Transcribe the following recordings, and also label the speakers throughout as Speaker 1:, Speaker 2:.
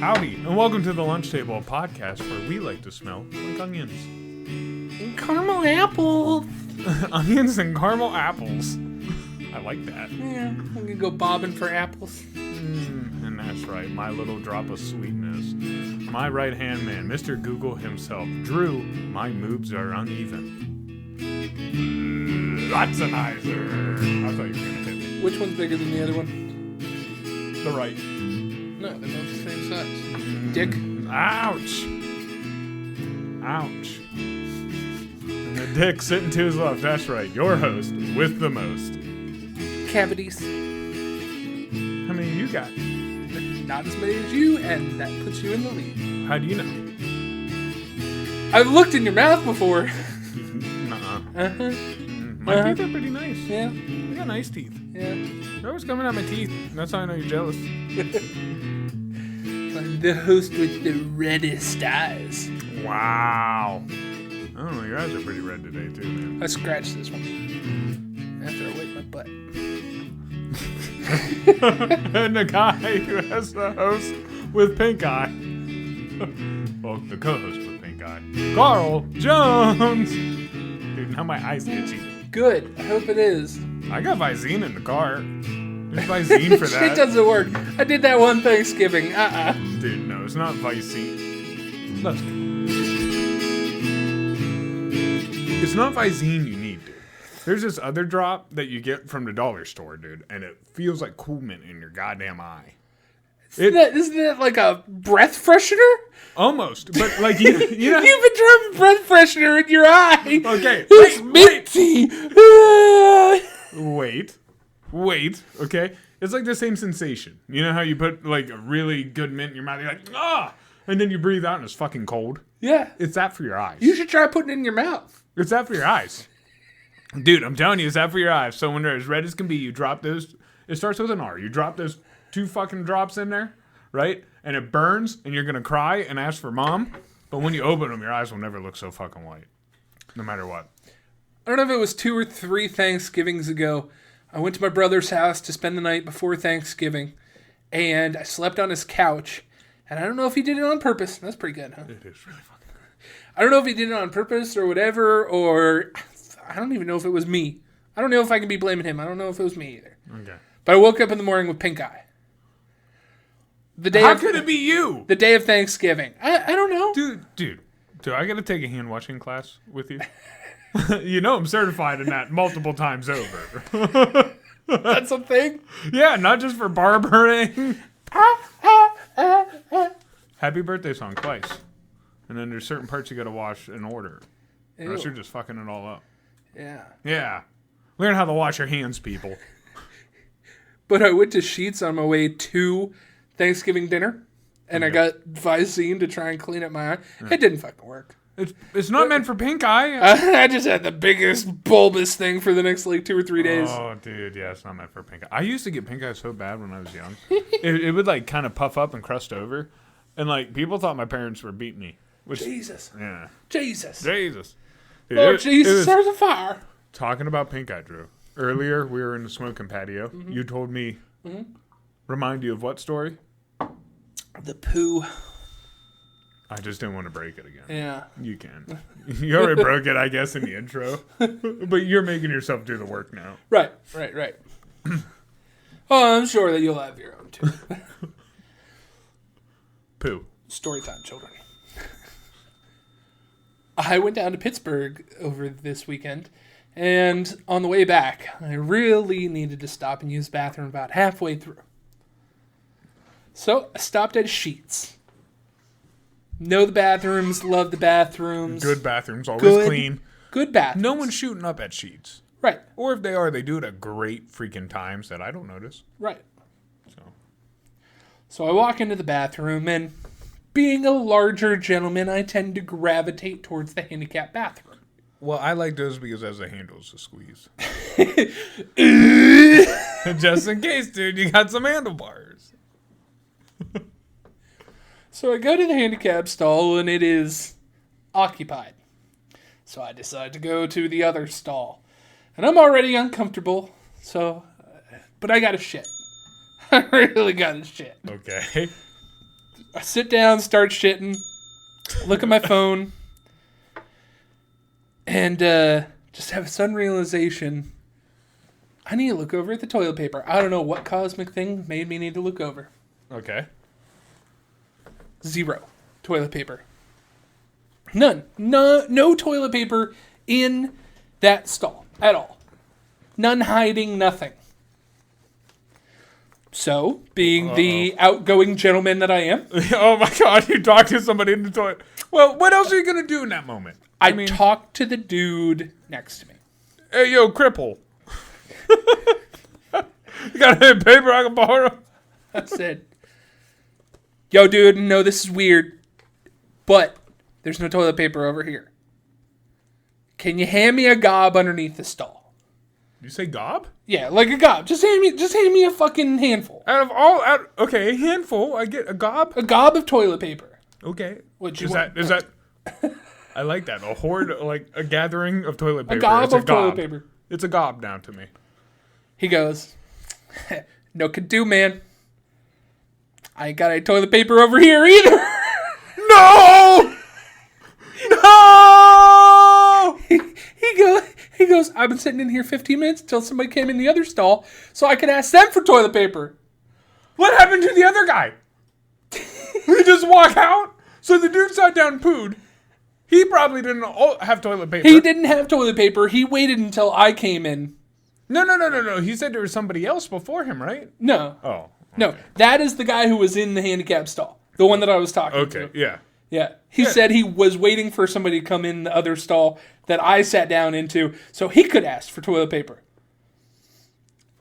Speaker 1: Howdy, and welcome to the Lunch Table, a podcast where we like to smell like onions.
Speaker 2: And caramel apples.
Speaker 1: Onions and caramel apples. I like that.
Speaker 2: Yeah, I'm gonna go bobbing for apples.
Speaker 1: And that's right, my little drop of sweetness. My right-hand man, Mr. Google himself. Drew, my moves are uneven. Ratzenizer. I thought you were gonna hit me.
Speaker 2: Which one's bigger than the other one?
Speaker 1: The right.
Speaker 2: No, they're both the same size. Dick.
Speaker 1: Ouch. Ouch. And the dick sitting to his left. That's right, your host with the most.
Speaker 2: Cavities.
Speaker 1: How many you got?
Speaker 2: Not as many as you, and that puts you in the lead.
Speaker 1: How do you know?
Speaker 2: I've looked in your mouth before.
Speaker 1: Nuh-uh.
Speaker 2: Uh-huh.
Speaker 1: My teeth are pretty nice.
Speaker 2: Yeah.
Speaker 1: I got nice teeth.
Speaker 2: Yeah.
Speaker 1: They're always coming out my teeth. That's how I know you're jealous.
Speaker 2: I'm the host with the reddest eyes.
Speaker 1: Wow. I don't know, your eyes are pretty red today too, man.
Speaker 2: I scratched this one after I licked my butt.
Speaker 1: And the guy who has the host with pink eye. Well, the co-host with pink eye. Carl Jones! Dude, now my eyes itchy.
Speaker 2: Good. I hope it is.
Speaker 1: I got Visine in the car. There's Visine for that.
Speaker 2: It doesn't work. I did that one Thanksgiving.
Speaker 1: Dude, no, it's not Visine. Let's go. It's not Visine you need, dude. There's this other drop that you get from the dollar store, dude, and it feels like Cool Mint in your goddamn eye.
Speaker 2: Isn't that like a breath freshener?
Speaker 1: Almost, but like you know.
Speaker 2: You've been dropping breath freshener in your eye.
Speaker 1: Okay,
Speaker 2: It's minty.
Speaker 1: Wait. Okay, it's like the same sensation. You know how you put like a really good mint in your mouth, you're like and then you breathe out and it's fucking cold.
Speaker 2: Yeah,
Speaker 1: It's that for your eyes.
Speaker 2: you should try putting it in your mouth.
Speaker 1: It's that for your eyes. Dude, I'm telling you, it's that for your eyes. So when they're as red as can be, you drop those. It starts with an R. You drop those 2 fucking drops in there, right? And it burns, and you're going to cry and ask for mom. But when you open them, your eyes will never look so fucking white. No matter what.
Speaker 2: I don't know if it was 2 or 3 Thanksgivings ago. I went to my brother's house to spend the night before Thanksgiving. And I slept on his couch. And I don't know if he did it on purpose. That's pretty good, huh?
Speaker 1: It is really fucking good.
Speaker 2: I don't know if he did it on purpose or whatever, or I don't even know if it was me. I don't know if I can be blaming him. I don't know if it was me either.
Speaker 1: Okay.
Speaker 2: But I woke up in the morning with pink eye.
Speaker 1: How could it be you?
Speaker 2: The day of Thanksgiving. I don't know.
Speaker 1: Dude, do I got to take a hand washing class with you? You know I'm certified in that multiple times over.
Speaker 2: That's a thing?
Speaker 1: Yeah, not just for barbering. Happy birthday song twice. And then there's certain parts you got to wash in order.
Speaker 2: Ew.
Speaker 1: Or else you're just fucking it all up.
Speaker 2: Yeah.
Speaker 1: Yeah. Learn how to wash your hands, people.
Speaker 2: But I went to Sheetz on my way to Thanksgiving dinner, and I got Visine to try and clean up my eye. It didn't fucking work.
Speaker 1: It's not meant for pink eye.
Speaker 2: I just had the biggest bulbous thing for the next 2 or 3 days.
Speaker 1: Oh, dude, yeah, it's not meant for pink eye. I used to get pink eye so bad when I was young. it would like kind of puff up and crust over. And like people thought my parents were beating me.
Speaker 2: Jesus.
Speaker 1: Yeah.
Speaker 2: Jesus.
Speaker 1: Dude,
Speaker 2: Lord Jesus, there's a fire.
Speaker 1: Talking about pink eye, Drew. Earlier, we were in the smoking patio. Mm-hmm. You told me, remind you of what story?
Speaker 2: The poo.
Speaker 1: I just didn't want to break it again.
Speaker 2: Yeah.
Speaker 1: You can. You already broke it, I guess, in the intro. But you're making yourself do the work now.
Speaker 2: Right. Oh, I'm sure that you'll have your own, too.
Speaker 1: Poo.
Speaker 2: Story time, children. I went down to Pittsburgh over this weekend, and on the way back, I really needed to stop and use the bathroom about halfway through. So I stopped at Sheetz. Know the bathrooms, love the bathrooms.
Speaker 1: Good bathrooms, always clean.
Speaker 2: Good bathrooms.
Speaker 1: No one's shooting up at Sheetz.
Speaker 2: Right.
Speaker 1: Or if they are, they do it at great freaking times that I don't notice.
Speaker 2: Right. So I walk into the bathroom, and being a larger gentleman, I tend to gravitate towards the handicap bathroom.
Speaker 1: Well, I like those because as the handles to squeeze. Just in case, dude, you got some handlebars.
Speaker 2: So I go to the handicap stall, and it is occupied. So I decide to go to the other stall. And I'm already uncomfortable, but I got to shit. I really got to shit.
Speaker 1: Okay.
Speaker 2: I sit down, start shitting, look at my phone, and just have a sudden realization. I need to look over at the toilet paper. I don't know what cosmic thing made me need to look over.
Speaker 1: Okay.
Speaker 2: 0 toilet paper. None. No toilet paper in that stall at all. None hiding, nothing. So, being the outgoing gentleman that I am.
Speaker 1: Oh my God, you talked to somebody in the toilet. Well, what else are you going to do in that moment?
Speaker 2: I talked to the dude next to me.
Speaker 1: Hey, yo, cripple. You got any paper I can borrow?
Speaker 2: I said, yo, dude, no, this is weird, but there's no toilet paper over here. Can you hand me a gob underneath the stall?
Speaker 1: You say gob?
Speaker 2: Yeah, like a gob. Just hand me a fucking handful.
Speaker 1: Okay, a handful. I get a gob.
Speaker 2: A gob of toilet paper.
Speaker 1: Okay.
Speaker 2: Is
Speaker 1: that? I like that. A hoard, like a gathering of toilet paper.
Speaker 2: A gob of toilet paper.
Speaker 1: It's a gob now to me.
Speaker 2: He goes, no can do, man. I ain't got any toilet paper over here either.
Speaker 1: No! No!
Speaker 2: He goes, I've been sitting in here 15 minutes until somebody came in the other stall so I could ask them for toilet paper.
Speaker 1: What happened to the other guy? He just walk out? So the dude sat down and pooed. He probably didn't have toilet paper.
Speaker 2: He didn't have toilet paper. He waited until I came in.
Speaker 1: No. He said there was somebody else before him, right?
Speaker 2: No.
Speaker 1: Oh. Okay.
Speaker 2: No, that is the guy who was in the handicap stall. The one that I was talking to.
Speaker 1: Okay, yeah.
Speaker 2: Yeah. He said he was waiting for somebody to come in the other stall that I sat down into so he could ask for toilet paper.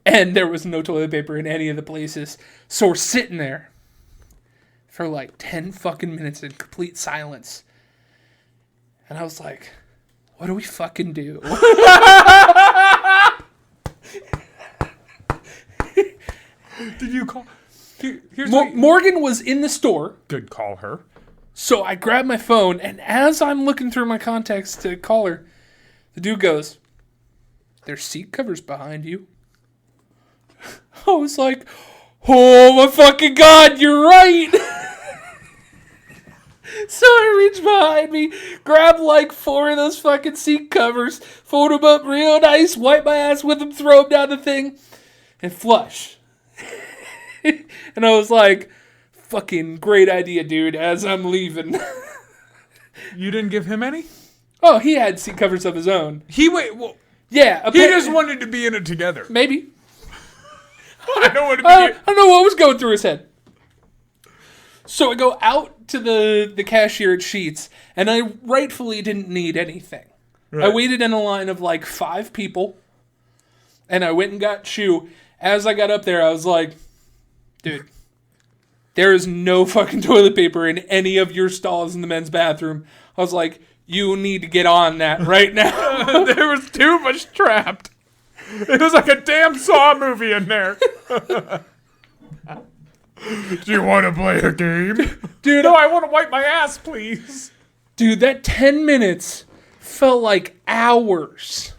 Speaker 2: And there was no toilet paper in any of the places. So we're sitting there for like 10 fucking minutes in complete silence. And I was like, what do we fucking do?
Speaker 1: Did you call?
Speaker 2: Morgan was in the store.
Speaker 1: Good call her.
Speaker 2: So I grabbed my phone, and as I'm looking through my contacts to call her, the dude goes, there's seat covers behind you. I was like, oh my fucking God, you're right. So I reach behind me, grab like 4 of those fucking seat covers, fold them up real nice, wipe my ass with them, throw them down the thing, and flush. And I was like, fucking great idea, dude, as I'm leaving.
Speaker 1: You didn't give him any?
Speaker 2: Oh, he had seat covers of his own. Yeah.
Speaker 1: He just wanted to be in it together.
Speaker 2: Maybe.
Speaker 1: I don't want to be
Speaker 2: I don't know what was going through his head. So I go out to the cashier at Sheetz, and I rightfully didn't need anything. Right. I waited in a line of like 5 people, and I went and got Chew. As I got up there, I was like, dude, there is no fucking toilet paper in any of your stalls in the men's bathroom. I was like, you need to get on that right now.
Speaker 1: There was too much trapped. It was like a damn Saw movie in there. Do you want to play a game?
Speaker 2: Dude,
Speaker 1: no, I want to wipe my ass, please.
Speaker 2: Dude, that 10 minutes felt like hours.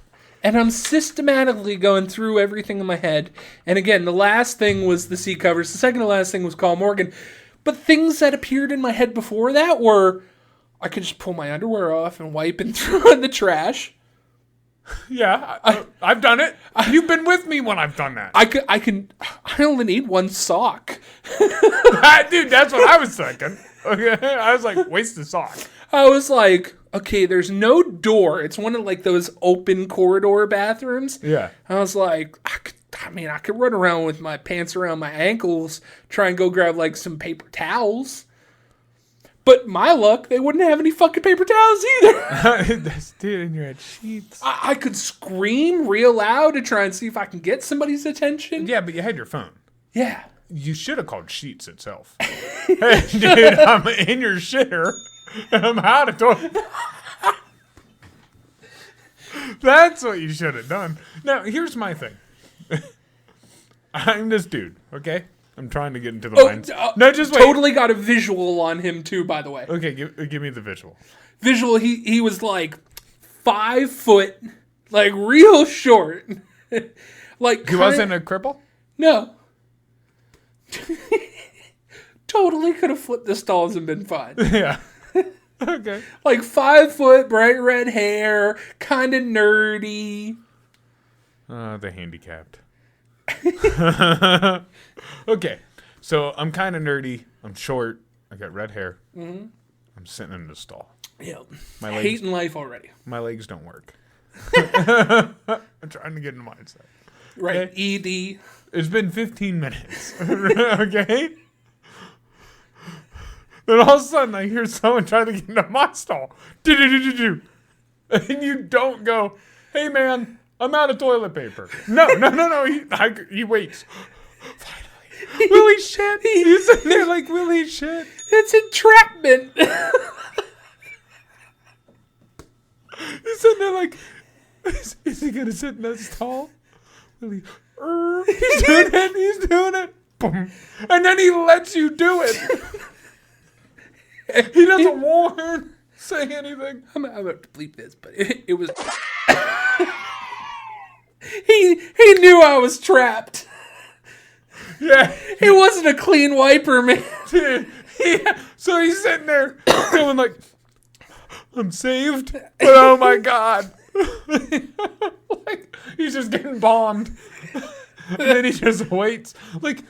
Speaker 2: And I'm systematically going through everything in my head. And again, the last thing was the seat covers. The second to last thing was call Morgan. But things that appeared in my head before that were, I could just pull my underwear off and wipe and throw it in the trash.
Speaker 1: Yeah, I've done it. You've been with me when I've done that.
Speaker 2: I only need 1 sock.
Speaker 1: Dude, that's what I was thinking. Okay, I was like, waste the sock.
Speaker 2: I was like, okay, there's no door. It's one of like those open corridor bathrooms.
Speaker 1: Yeah.
Speaker 2: I was like, I could run around with my pants around my ankles, try and go grab like some paper towels. But my luck, they wouldn't have any fucking paper towels either.
Speaker 1: Dude, and you're at Sheetz.
Speaker 2: I could scream real loud to try and see if I can get somebody's attention.
Speaker 1: Yeah, but you had your phone.
Speaker 2: Yeah.
Speaker 1: You should have called Sheetz itself. Hey, dude, I'm in your shitter. I'm out of toilet. That's what you should have done. Now, here's my thing. I'm this dude, okay? I'm trying to get into the minds. No, just wait.
Speaker 2: Totally got a visual on him too, by the way.
Speaker 1: Okay, give me the visual.
Speaker 2: Visual, he was like 5 foot, like real short. Like
Speaker 1: he wasn't a cripple?
Speaker 2: No. totally could have flipped the stalls and been fine.
Speaker 1: Yeah. Okay.
Speaker 2: Like 5 foot, bright red hair, kind of nerdy.
Speaker 1: The handicapped. Okay. So I'm kind of nerdy. I'm short. I got red hair. Mm-hmm. I'm sitting in the stall.
Speaker 2: Yeah.
Speaker 1: My legs,
Speaker 2: hating life already.
Speaker 1: My legs don't work. I'm trying to get in the mindset.
Speaker 2: Right.
Speaker 1: Okay? ED. It's been 15 minutes. Okay? Then all of a sudden I hear someone trying to get into my stall. And you don't go, hey man, I'm out of toilet paper. No. He waits. Finally. Willie shit. He's sitting there like, Willie shit.
Speaker 2: It's entrapment.
Speaker 1: He's sitting there like, is he going to sit in that stall? Willie, he's doing it. Boom. And then he lets you do it. He doesn't warn, say anything.
Speaker 2: I'm about to bleep this, but it was... he knew I was trapped.
Speaker 1: Yeah.
Speaker 2: He wasn't a clean wiper, man.
Speaker 1: Yeah. So he's sitting there going like, I'm saved, but oh my God. Like, he's just getting bombed. And then he just waits. Like,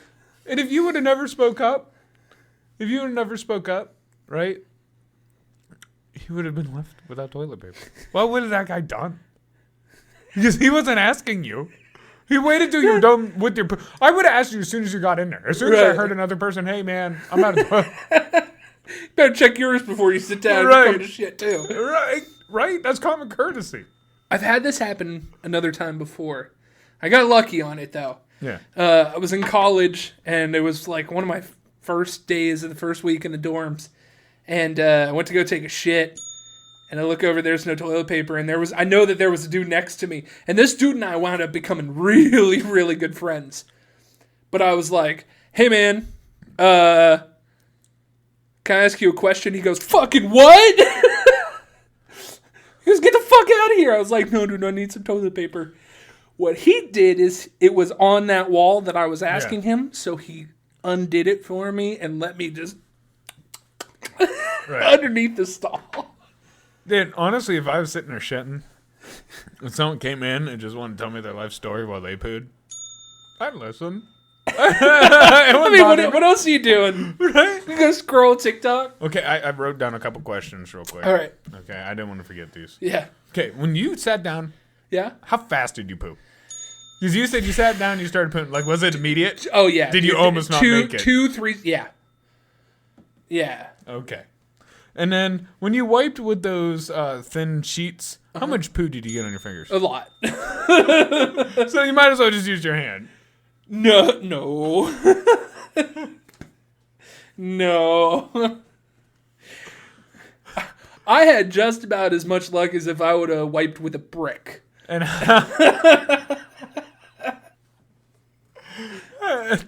Speaker 1: and if you would have never spoke up, right? He would have been left without toilet paper. What would have that guy done? Because he wasn't asking you. He waited till you were done with your... I would have asked you as soon as you got in there. As soon as I heard another person, hey man, I'm out of toilet.
Speaker 2: Better check yours before you sit down
Speaker 1: Right.
Speaker 2: and come to shit too.
Speaker 1: Right? That's common courtesy.
Speaker 2: I've had this happen another time before. I got lucky on it though.
Speaker 1: Yeah.
Speaker 2: I was in college and it was like one of my first days of the first week in the dorms. And I went to go take a shit. And I look over, there's no toilet paper. And I know that there was a dude next to me. And this dude and I wound up becoming really, really good friends. But I was like, hey man, can I ask you a question? He goes, fucking what? He goes, get the fuck out of here. I was like, no, dude, I need some toilet paper. What he did is, it was on that wall that I was asking him. So he undid it for me and let me just underneath the stall.
Speaker 1: Dude, honestly, if I was sitting there shitting and someone came in and just wanted to tell me their life story while they pooed, I'd listen.
Speaker 2: I mean, what else are you doing?
Speaker 1: Right?
Speaker 2: You go scroll TikTok?
Speaker 1: Okay, I wrote down a couple questions real quick.
Speaker 2: All right.
Speaker 1: Okay, I didn't want to forget these.
Speaker 2: Yeah.
Speaker 1: Okay, when you sat down,
Speaker 2: Yeah?
Speaker 1: how fast did you poop? Because you said you sat down and you started pooping. Like, was it immediate?
Speaker 2: Oh, yeah.
Speaker 1: Did you almost not make it?
Speaker 2: 2, 3, yeah. Yeah.
Speaker 1: Okay. And then, when you wiped with those thin sheets, how much poo did you get on your fingers?
Speaker 2: A lot.
Speaker 1: So you might as well just use your hand.
Speaker 2: No. No. I had just about as much luck as if I would have wiped with a brick.
Speaker 1: And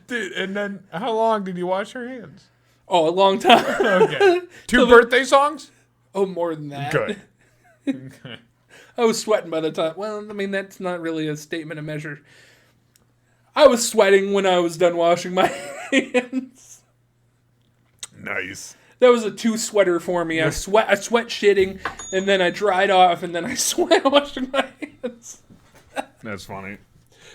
Speaker 1: dude, and then how long did you wash your hands?
Speaker 2: Oh, a long time.
Speaker 1: Okay. 2 birthday songs?
Speaker 2: Oh, more than that.
Speaker 1: Good. Okay.
Speaker 2: I was sweating by the time. Well, I mean, that's not really a statement of measure. I was sweating when I was done washing my hands.
Speaker 1: Nice.
Speaker 2: That was a 2 sweater for me. I sweat shitting, and then I dried off, and then I sweat washing my hands.
Speaker 1: That's funny.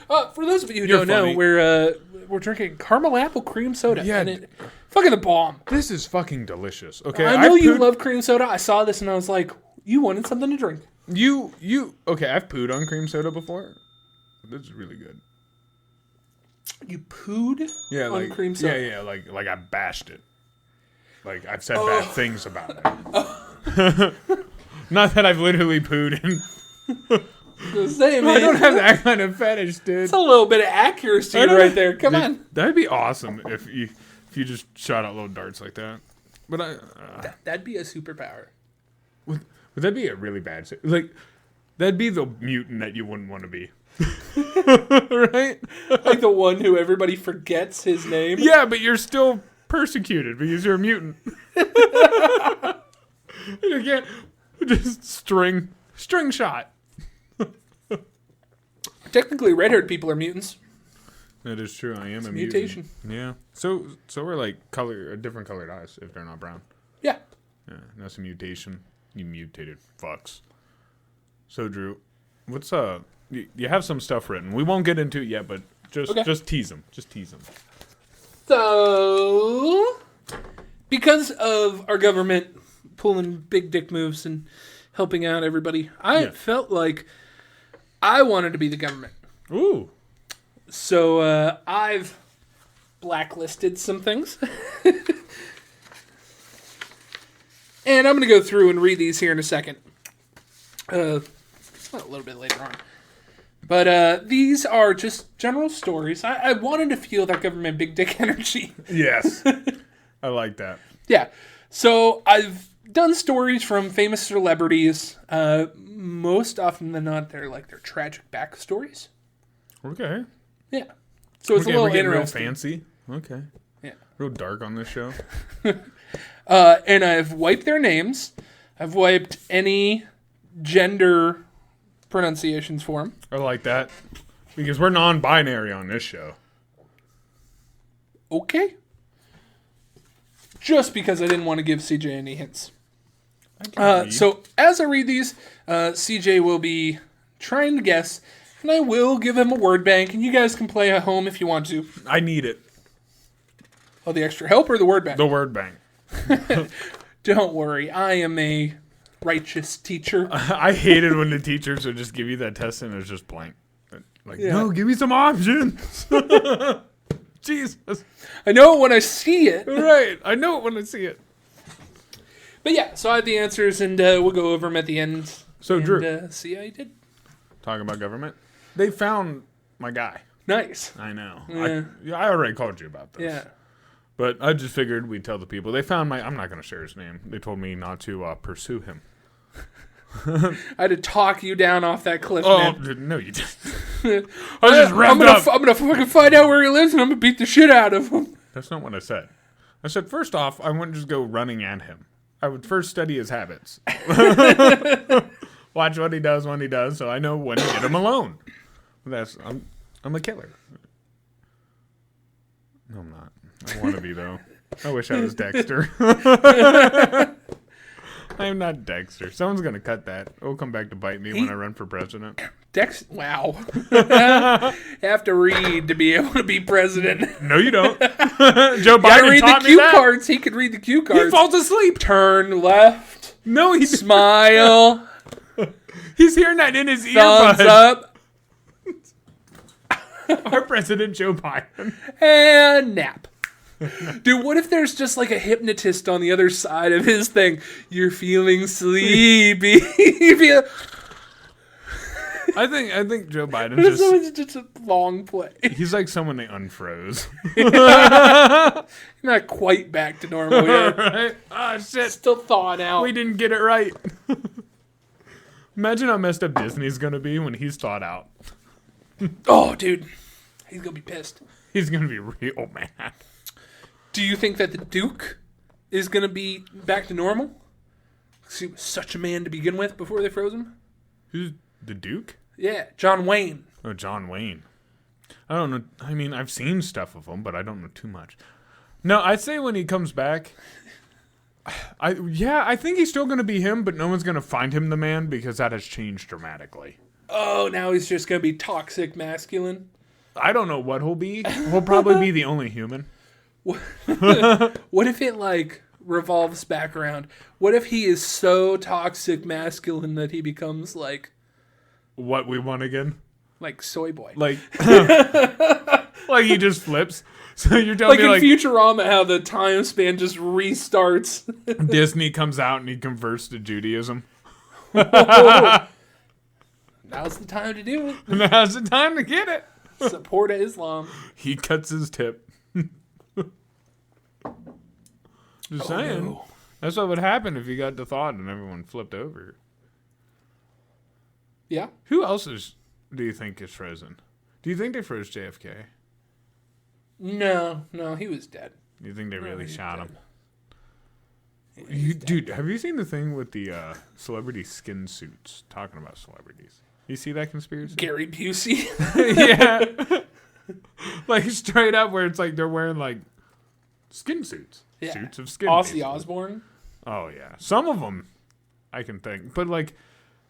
Speaker 2: For those of you who don't know, we're drinking caramel apple cream soda.
Speaker 1: Yeah.
Speaker 2: And it, fucking the bomb.
Speaker 1: This is fucking delicious. Okay.
Speaker 2: I know you love cream soda. I saw this and I was like, you wanted something to drink.
Speaker 1: Okay, I've pooed on cream soda before. This is really good.
Speaker 2: You pooed on cream soda?
Speaker 1: Yeah, like I bashed it. Like I've said bad things about it. Not that I've literally pooed in.
Speaker 2: Say, man.
Speaker 1: I don't have that kind of fetish, dude.
Speaker 2: It's a little bit of accuracy right there. Come on.
Speaker 1: That'd be awesome if you just shot out little darts like that. But
Speaker 2: that'd be a superpower.
Speaker 1: Would that be a really bad... Like, that'd be the mutant that you wouldn't want to be. Right?
Speaker 2: Like the one who everybody forgets his name?
Speaker 1: Yeah, but you're still persecuted because you're a mutant. You can't... Just string shot.
Speaker 2: Technically, red-haired people are mutants.
Speaker 1: That is true. I am
Speaker 2: It's
Speaker 1: a
Speaker 2: a mutation.
Speaker 1: Yeah. So we're like different colored eyes if they're not brown.
Speaker 2: Yeah.
Speaker 1: Yeah, that's a mutation. You mutated fucks. So Drew, what's you have some stuff written. We won't get into it yet, but just tease them. Just tease them.
Speaker 2: So, because of our government pulling big dick moves and helping out everybody, I felt like I wanted to be the government.
Speaker 1: Ooh.
Speaker 2: So, I've blacklisted some things. And I'm going to go through and read these here in a second. A little bit later on. But these are just general stories. I wanted to feel that government big dick energy.
Speaker 1: Yes. I like that.
Speaker 2: Yeah. So I've done stories from famous celebrities. Most often than not, they're tragic backstories.
Speaker 1: Okay.
Speaker 2: Yeah. So it's a little
Speaker 1: real
Speaker 2: interesting.
Speaker 1: fancy. Okay.
Speaker 2: Yeah.
Speaker 1: Real dark on this show.
Speaker 2: And I've wiped their names. I've wiped any gender pronunciations for them.
Speaker 1: I like that. Because we're non-binary on this show.
Speaker 2: Okay. Just because I didn't want to give CJ any hints. So as I read these, CJ will be trying to guess, and I will give him a word bank, and you guys can play at home if you want to.
Speaker 1: I need it.
Speaker 2: Oh, the extra help or the word bank?
Speaker 1: The word bank.
Speaker 2: Don't worry, I am a righteous teacher.
Speaker 1: I hated when the teachers would just give you that test and it was just blank. No, give me some options. Jesus.
Speaker 2: I know it when I see it.
Speaker 1: Right. I know it when I see it.
Speaker 2: But yeah, so I have the answers, and we'll go over them at the end.
Speaker 1: So,
Speaker 2: and,
Speaker 1: Drew.
Speaker 2: See how you did.
Speaker 1: Talking about government. They found my guy.
Speaker 2: Nice.
Speaker 1: I know.
Speaker 2: Yeah.
Speaker 1: I already called you about this.
Speaker 2: Yeah.
Speaker 1: But I just figured we'd tell the people. They found I'm not going to share his name. They told me not to pursue him.
Speaker 2: I had to talk you down off that cliff,
Speaker 1: Oh,
Speaker 2: man.
Speaker 1: no, you didn't. I just revved up.
Speaker 2: I'm going to fucking find out where he lives, and I'm going to beat the shit out of him.
Speaker 1: That's not what I said. I said, first off, I wouldn't just go running at him. I would first study his habits. Watch what he does when he does, so I know when to get him alone. I'm a killer. No, I'm not. I want to be, though. I wish I was Dexter. I'm not Dexter. Someone's going to cut that. It'll come back to bite me when I run for president.
Speaker 2: Wow. You have to read to be able to be president.
Speaker 1: No, you don't. Joe Biden
Speaker 2: read
Speaker 1: taught
Speaker 2: the
Speaker 1: me
Speaker 2: cue
Speaker 1: that.
Speaker 2: cards. He could read the cue cards.
Speaker 1: He falls asleep.
Speaker 2: Turn left.
Speaker 1: No, he
Speaker 2: Smile.
Speaker 1: He's hearing that in his
Speaker 2: Thumbs
Speaker 1: earbuds.
Speaker 2: up.
Speaker 1: Our president, Joe Biden.
Speaker 2: And nap. Dude, what if there's just like a hypnotist on the other side of his thing? You're feeling sleepy.
Speaker 1: I think Joe Biden
Speaker 2: just a long play.
Speaker 1: He's like someone they unfroze.
Speaker 2: Not quite back to normal yet.
Speaker 1: Right? Ah, shit.
Speaker 2: Still thawing out.
Speaker 1: We didn't get it right. Imagine how messed up Disney's going to be when he's thawed out.
Speaker 2: Oh, dude. He's going to be pissed.
Speaker 1: He's going to be real mad.
Speaker 2: Do you think that the Duke is going to be back to normal? Because he was such a man to begin with before they froze him.
Speaker 1: Who's the Duke?
Speaker 2: Yeah, John Wayne.
Speaker 1: Oh, John Wayne. I don't know. I mean, I've seen stuff of him, but I don't know too much. No, I'd say when he comes back, I think he's still going to be him, but no one's going to find him the man because that has changed dramatically.
Speaker 2: Oh, now he's just going to be toxic masculine.
Speaker 1: I don't know what he'll be. He'll probably be the only human.
Speaker 2: What if it, like, revolves back around? What if he is so toxic masculine that he becomes, like...
Speaker 1: What we want again?
Speaker 2: Like soy boy.
Speaker 1: Like like he just flips. So you're telling me
Speaker 2: in Futurama how the time span just restarts.
Speaker 1: Disney comes out and he converts to Judaism.
Speaker 2: Now's the time to do it.
Speaker 1: Now's the time to get it.
Speaker 2: Support Islam.
Speaker 1: He cuts his tip. Just saying. No. That's what would happen if you got to thought and everyone flipped over.
Speaker 2: Yeah.
Speaker 1: Who else do you think is frozen? Do you think they froze JFK?
Speaker 2: No, he was dead.
Speaker 1: You think they really shot him? Dude, have you seen the thing with the celebrity skin suits? Talking about celebrities. You see that conspiracy?
Speaker 2: Gary Busey?
Speaker 1: Yeah. Like straight up where it's like they're wearing like skin suits.
Speaker 2: Yeah.
Speaker 1: Suits of skin.
Speaker 2: Ozzy
Speaker 1: basically.
Speaker 2: Osbourne.
Speaker 1: Oh yeah. Some of them I can think. But like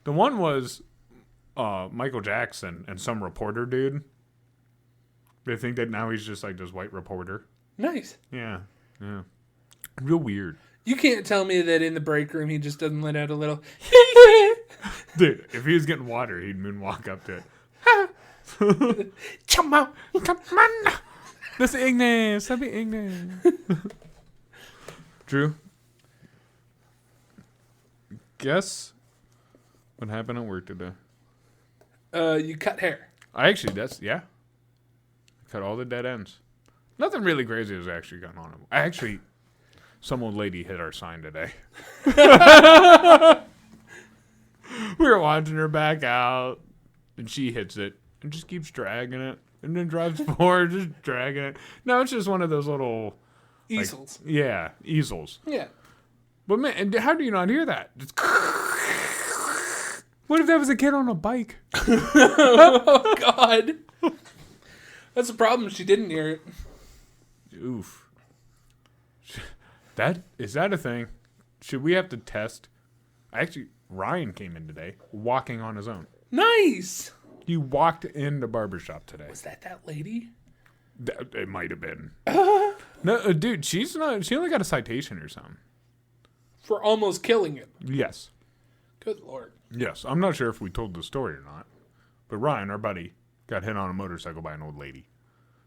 Speaker 1: the one was Michael Jackson and some reporter dude. They think that now he's just like this white reporter.
Speaker 2: Nice.
Speaker 1: Yeah. Yeah. Real weird.
Speaker 2: You can't tell me that in the break room he just doesn't let out a little.
Speaker 1: Dude, if he was getting water, he'd moonwalk up to it.
Speaker 2: Come on.
Speaker 1: Come on. That's Ignis. That'd be Ignis. Drew, guess what happened at work today?
Speaker 2: You cut hair.
Speaker 1: I cut all the dead ends. Nothing really crazy has actually gone on. Some old lady hit our sign today. We were watching her back out, and she hits it and just keeps dragging it, and then drives forward, just dragging it. No, it's just one of those little
Speaker 2: Easels.
Speaker 1: Easels.
Speaker 2: Yeah.
Speaker 1: But man, and how do you not hear that? Just what if that was a kid on a bike?
Speaker 2: Oh, God. That's the problem. She didn't hear it.
Speaker 1: Oof. Is that a thing? Should we have to test? Actually, Ryan came in today walking on his own.
Speaker 2: Nice.
Speaker 1: He walked in the barbershop today.
Speaker 2: Was that lady?
Speaker 1: It might have been. No, dude, she's not. She only got a citation or something.
Speaker 2: For almost killing him.
Speaker 1: Yes.
Speaker 2: Good Lord.
Speaker 1: Yes. I'm not sure if we told the story or not. But Ryan, our buddy, got hit on a motorcycle by an old lady.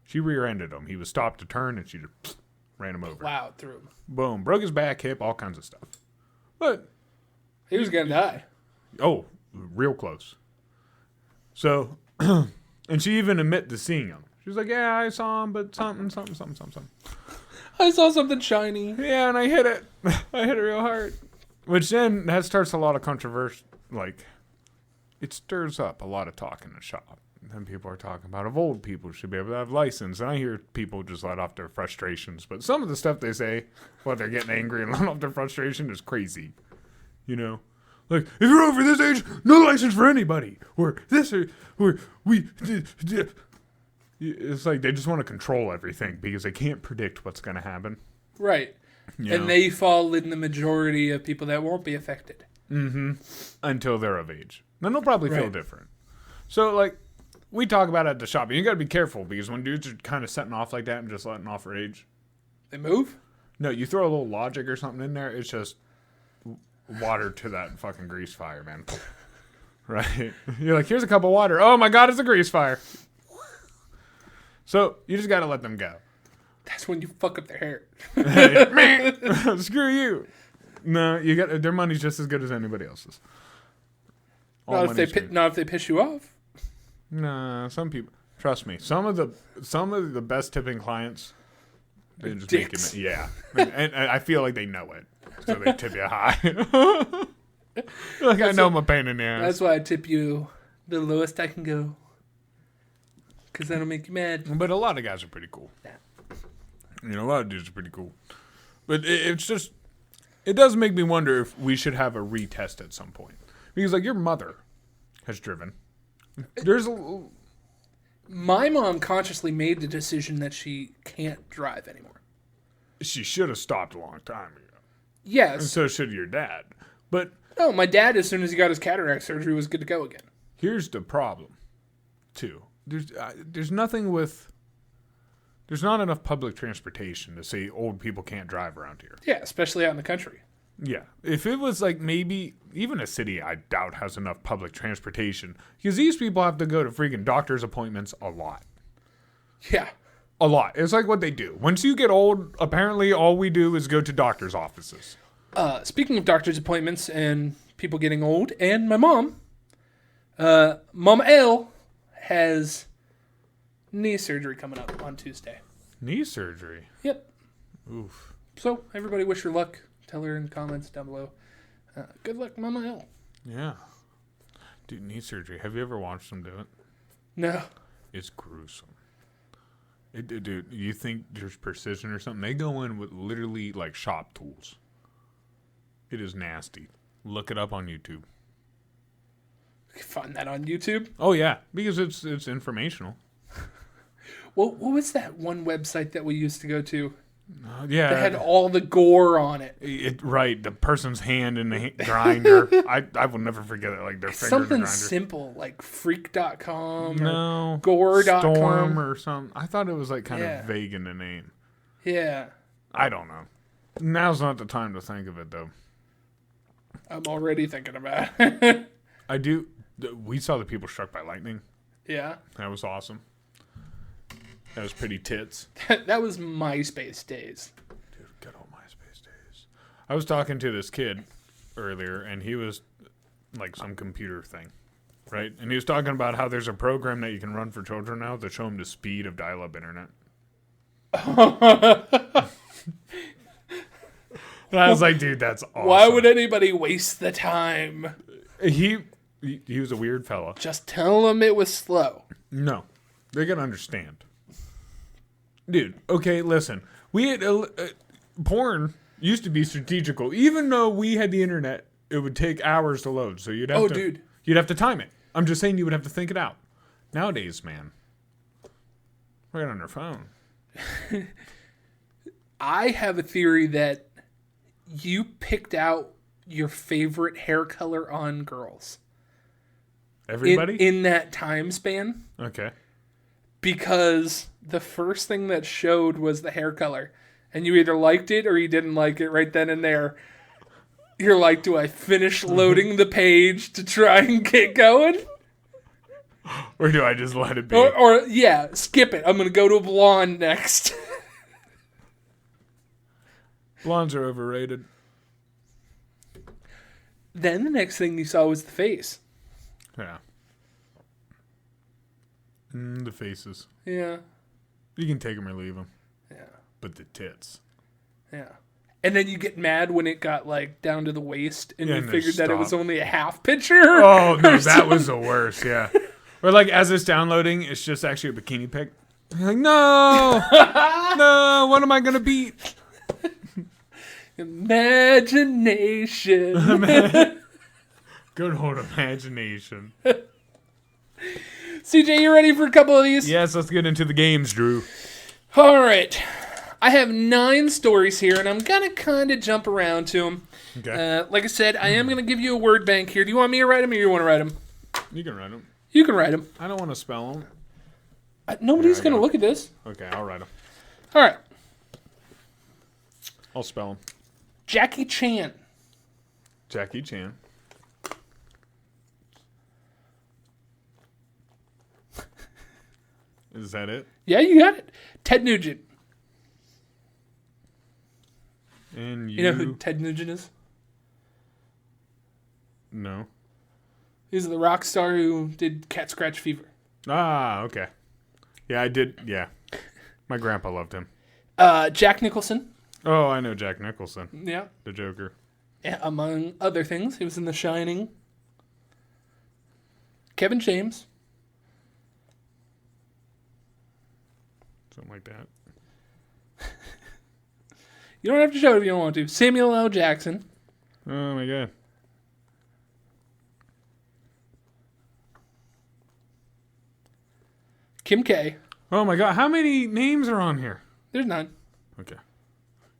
Speaker 1: She rear-ended him. He was stopped to turn, and she just ran him over.
Speaker 2: Plowed through him.
Speaker 1: Boom. Broke his back, hip, all kinds of stuff. But
Speaker 2: he was going to die.
Speaker 1: Oh, real close. So, and she even admitted to seeing him. She was like, yeah, I saw him, but something.
Speaker 2: I saw something shiny.
Speaker 1: Yeah, and I hit it. I hit it real hard. Which then, that starts a lot of controversy. Like, it stirs up a lot of talk in the shop. And then people are talking about if old people should be able to have license. And I hear people just let off their frustrations. But some of the stuff they say, while they're getting angry and letting off their frustration, is crazy. You know? Like, if you're over this age, no license for anybody. Or this, or we... It's like they just want to control everything because they can't predict what's going to happen.
Speaker 2: Right.
Speaker 1: You
Speaker 2: and
Speaker 1: know?
Speaker 2: they fall in the majority of people that won't be affected.
Speaker 1: Mm-hmm. Until they're of age. Then they'll probably feel different. So, like, we talk about it at the shop. And you got to be careful because when dudes are kind of setting off like that and just letting off rage.
Speaker 2: They move?
Speaker 1: No, you throw a little logic or something in there, it's just water to that fucking grease fire, man. Right? You're like, here's a cup of water. Oh my God, it's a grease fire. So, you just got to let them go.
Speaker 2: That's when you fuck up their hair.
Speaker 1: Screw you. No, you got their money's just as good as anybody else's.
Speaker 2: Not if they piss you off.
Speaker 1: Nah, some people. Trust me. Some of the best tipping clients, they just make it. Yeah, and I feel like they know it, so they tip you high. I know I'm a pain in the ass.
Speaker 2: That's why I tip you the lowest I can go, because that'll make you mad.
Speaker 1: But a lot of guys are pretty cool.
Speaker 2: Yeah.
Speaker 1: You know, a lot of dudes are pretty cool. But it's just, it does make me wonder if we should have a retest at some point. Because, like, your mother has driven.
Speaker 2: My mom consciously made the decision that she can't drive anymore.
Speaker 1: She should have stopped a long time ago.
Speaker 2: Yes.
Speaker 1: And so should your dad. But
Speaker 2: no, my dad, as soon as he got his cataract surgery, was good to go again.
Speaker 1: Here's the problem, too. There's nothing with... There's not enough public transportation to say old people can't drive around here.
Speaker 2: Yeah, especially out in the country.
Speaker 1: Yeah. If it was like maybe even a city, I doubt has enough public transportation. Because these people have to go to freaking doctor's appointments a lot.
Speaker 2: Yeah.
Speaker 1: A lot. It's like what they do. Once you get old, apparently all we do is go to doctor's offices.
Speaker 2: Speaking of doctor's appointments and people getting old, and my mom, Mama L has knee surgery coming up on Tuesday.
Speaker 1: Knee surgery?
Speaker 2: Yep.
Speaker 1: Oof.
Speaker 2: So, everybody wish her luck. Tell her in the comments down below. Good luck, Mama L.
Speaker 1: Yeah. Dude, knee surgery. Have you ever watched them do it?
Speaker 2: No.
Speaker 1: It's gruesome. Dude, you think there's precision or something? They go in with literally like shop tools. It is nasty. Look it up on YouTube.
Speaker 2: You can find that on YouTube?
Speaker 1: Oh, yeah. Because it's informational.
Speaker 2: What was that one website that we used to go to
Speaker 1: Yeah.
Speaker 2: that had all the gore on it?
Speaker 1: Right. The person's hand in the grinder. I will never forget it. Like their finger in the
Speaker 2: Something
Speaker 1: grinder.
Speaker 2: simple like freak.com
Speaker 1: No.
Speaker 2: or gore.com.
Speaker 1: Storm or something. I thought it was like kind
Speaker 2: Yeah.
Speaker 1: of vague in the name.
Speaker 2: Yeah.
Speaker 1: I don't know. Now's not the time to think of it, though.
Speaker 2: I'm already thinking about it.
Speaker 1: I do. We saw the people struck by lightning.
Speaker 2: Yeah.
Speaker 1: That was awesome. That was pretty tits.
Speaker 2: That was MySpace days.
Speaker 1: Dude, good old MySpace days. I was talking to this kid earlier, and he was like some computer thing, right? And he was talking about how there's a program that you can run for children now that show them the speed of dial-up internet. And I was like, dude, that's awesome.
Speaker 2: Why would anybody waste the time?
Speaker 1: He was a weird fella.
Speaker 2: Just tell them it was slow.
Speaker 1: No, they can understand. Dude, okay, listen. We had porn used to be strategical. Even though we had the internet, it would take hours to load. So you'd have you'd have to time it. I'm just saying you would have to think it out. Nowadays, man, right on your phone.
Speaker 2: I have a theory that you picked out your favorite hair color on girls.
Speaker 1: Everybody?
Speaker 2: In that time span.
Speaker 1: Okay.
Speaker 2: Because the first thing that showed was the hair color. And you either liked it or you didn't like it right then and there. You're like, do I finish loading the page to try and get going?
Speaker 1: Or do I just let it be?
Speaker 2: Or yeah, skip it. I'm going to go to a blonde next.
Speaker 1: Blondes are overrated.
Speaker 2: Then the next thing you saw was the face.
Speaker 1: Yeah. The faces.
Speaker 2: Yeah.
Speaker 1: You can take them or leave them.
Speaker 2: Yeah.
Speaker 1: But the tits.
Speaker 2: Yeah. And then you get mad when it got like down to the waist and
Speaker 1: Yeah,
Speaker 2: you
Speaker 1: and
Speaker 2: figured that it was
Speaker 1: stop.
Speaker 2: only a half picture.
Speaker 1: Oh, no,
Speaker 2: or
Speaker 1: that
Speaker 2: something.
Speaker 1: was the worst, yeah. Or like as it's downloading, it's just actually a bikini pic. You're like, no! No, what am I going to beat?
Speaker 2: Imagination.
Speaker 1: Good old imagination.
Speaker 2: CJ, you ready for a couple of these?
Speaker 1: Yes, let's get into the games, Drew.
Speaker 2: All right. I have 9 stories here, and I'm going to kind of jump around to them.
Speaker 1: Okay.
Speaker 2: Like I said, I am going to give you a word bank here. Do you want me to write them or you want to write them?
Speaker 1: You can write them.
Speaker 2: You can write them.
Speaker 1: I don't want to spell them.
Speaker 2: Nobody's
Speaker 1: Yeah, I
Speaker 2: going to
Speaker 1: got
Speaker 2: look at this.
Speaker 1: Okay, I'll write them.
Speaker 2: All right.
Speaker 1: I'll spell them.
Speaker 2: Jackie Chan.
Speaker 1: Jackie Chan. Is that it?
Speaker 2: Yeah, you got it. Ted Nugent.
Speaker 1: And
Speaker 2: You know who Ted Nugent is?
Speaker 1: No.
Speaker 2: He's the rock star who did Cat Scratch Fever.
Speaker 1: Ah, okay. Yeah, I did. Yeah. My grandpa loved him.
Speaker 2: Jack Nicholson.
Speaker 1: Oh, I know Jack Nicholson.
Speaker 2: Yeah.
Speaker 1: The Joker.
Speaker 2: Yeah, among other things. He was in The Shining. Kevin James.
Speaker 1: Something like that.
Speaker 2: You don't have to show it if you don't want to. Samuel L. Jackson.
Speaker 1: Oh, my God.
Speaker 2: Kim K.
Speaker 1: Oh, my God. How many names are on here?
Speaker 2: There's 9.
Speaker 1: Okay.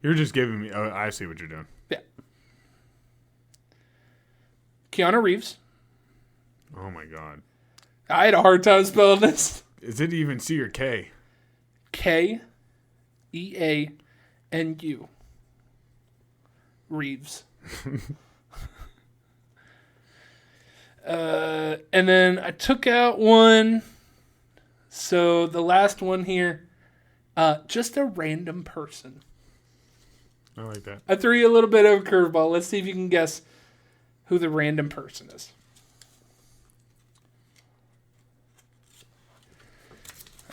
Speaker 1: You're just giving me... Oh, I see what you're doing.
Speaker 2: Yeah. Keanu Reeves.
Speaker 1: Oh, my God.
Speaker 2: I had a hard time spelling this.
Speaker 1: Is it even C or K?
Speaker 2: K-E-A-N-U. Reeves. And then I took out one. So the last one here, just a random person.
Speaker 1: I like that.
Speaker 2: I threw you a little bit of a curveball. Let's see if you can guess who the random person is.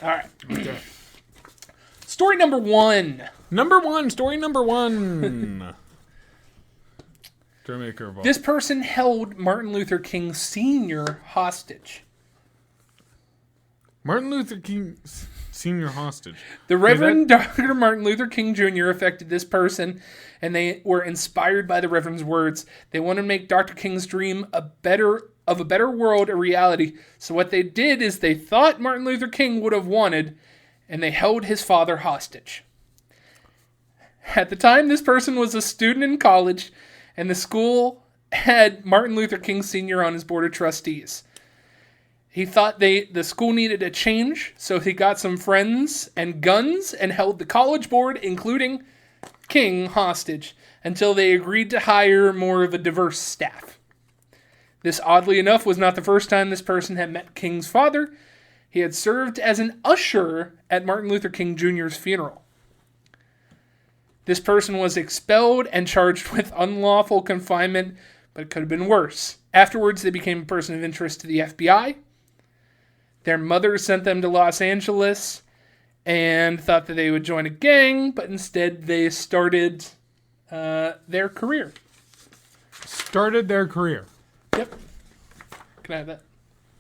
Speaker 2: All right.
Speaker 1: Okay.
Speaker 2: Story number 1.
Speaker 1: Story number one. Throw me a curveball.
Speaker 2: This person held Martin Luther King Sr. hostage.
Speaker 1: Martin Luther King Sr. hostage.
Speaker 2: The Reverend Dr. Martin Luther King Jr. affected this person, and they were inspired by the Reverend's words. They wanted to make Dr. King's dream of a better world a reality. So what they did is they thought Martin Luther King would have wanted, and they held his father hostage. At the time, this person was a student in college, and the school had Martin Luther King Sr. on his board of trustees. He thought the school needed a change, so he got some friends and guns and held the college board, including King, hostage until they agreed to hire more of a diverse staff. This, oddly enough, was not the first time this person had met King's father. He had served as an usher at Martin Luther King Jr.'s funeral. This person was expelled and charged with unlawful confinement, but it could have been worse. Afterwards, they became a person of interest to the FBI. Their mother sent them to Los Angeles and thought that they would join a gang, but instead they started their career.
Speaker 1: Started their career.
Speaker 2: Yep. Can I have that?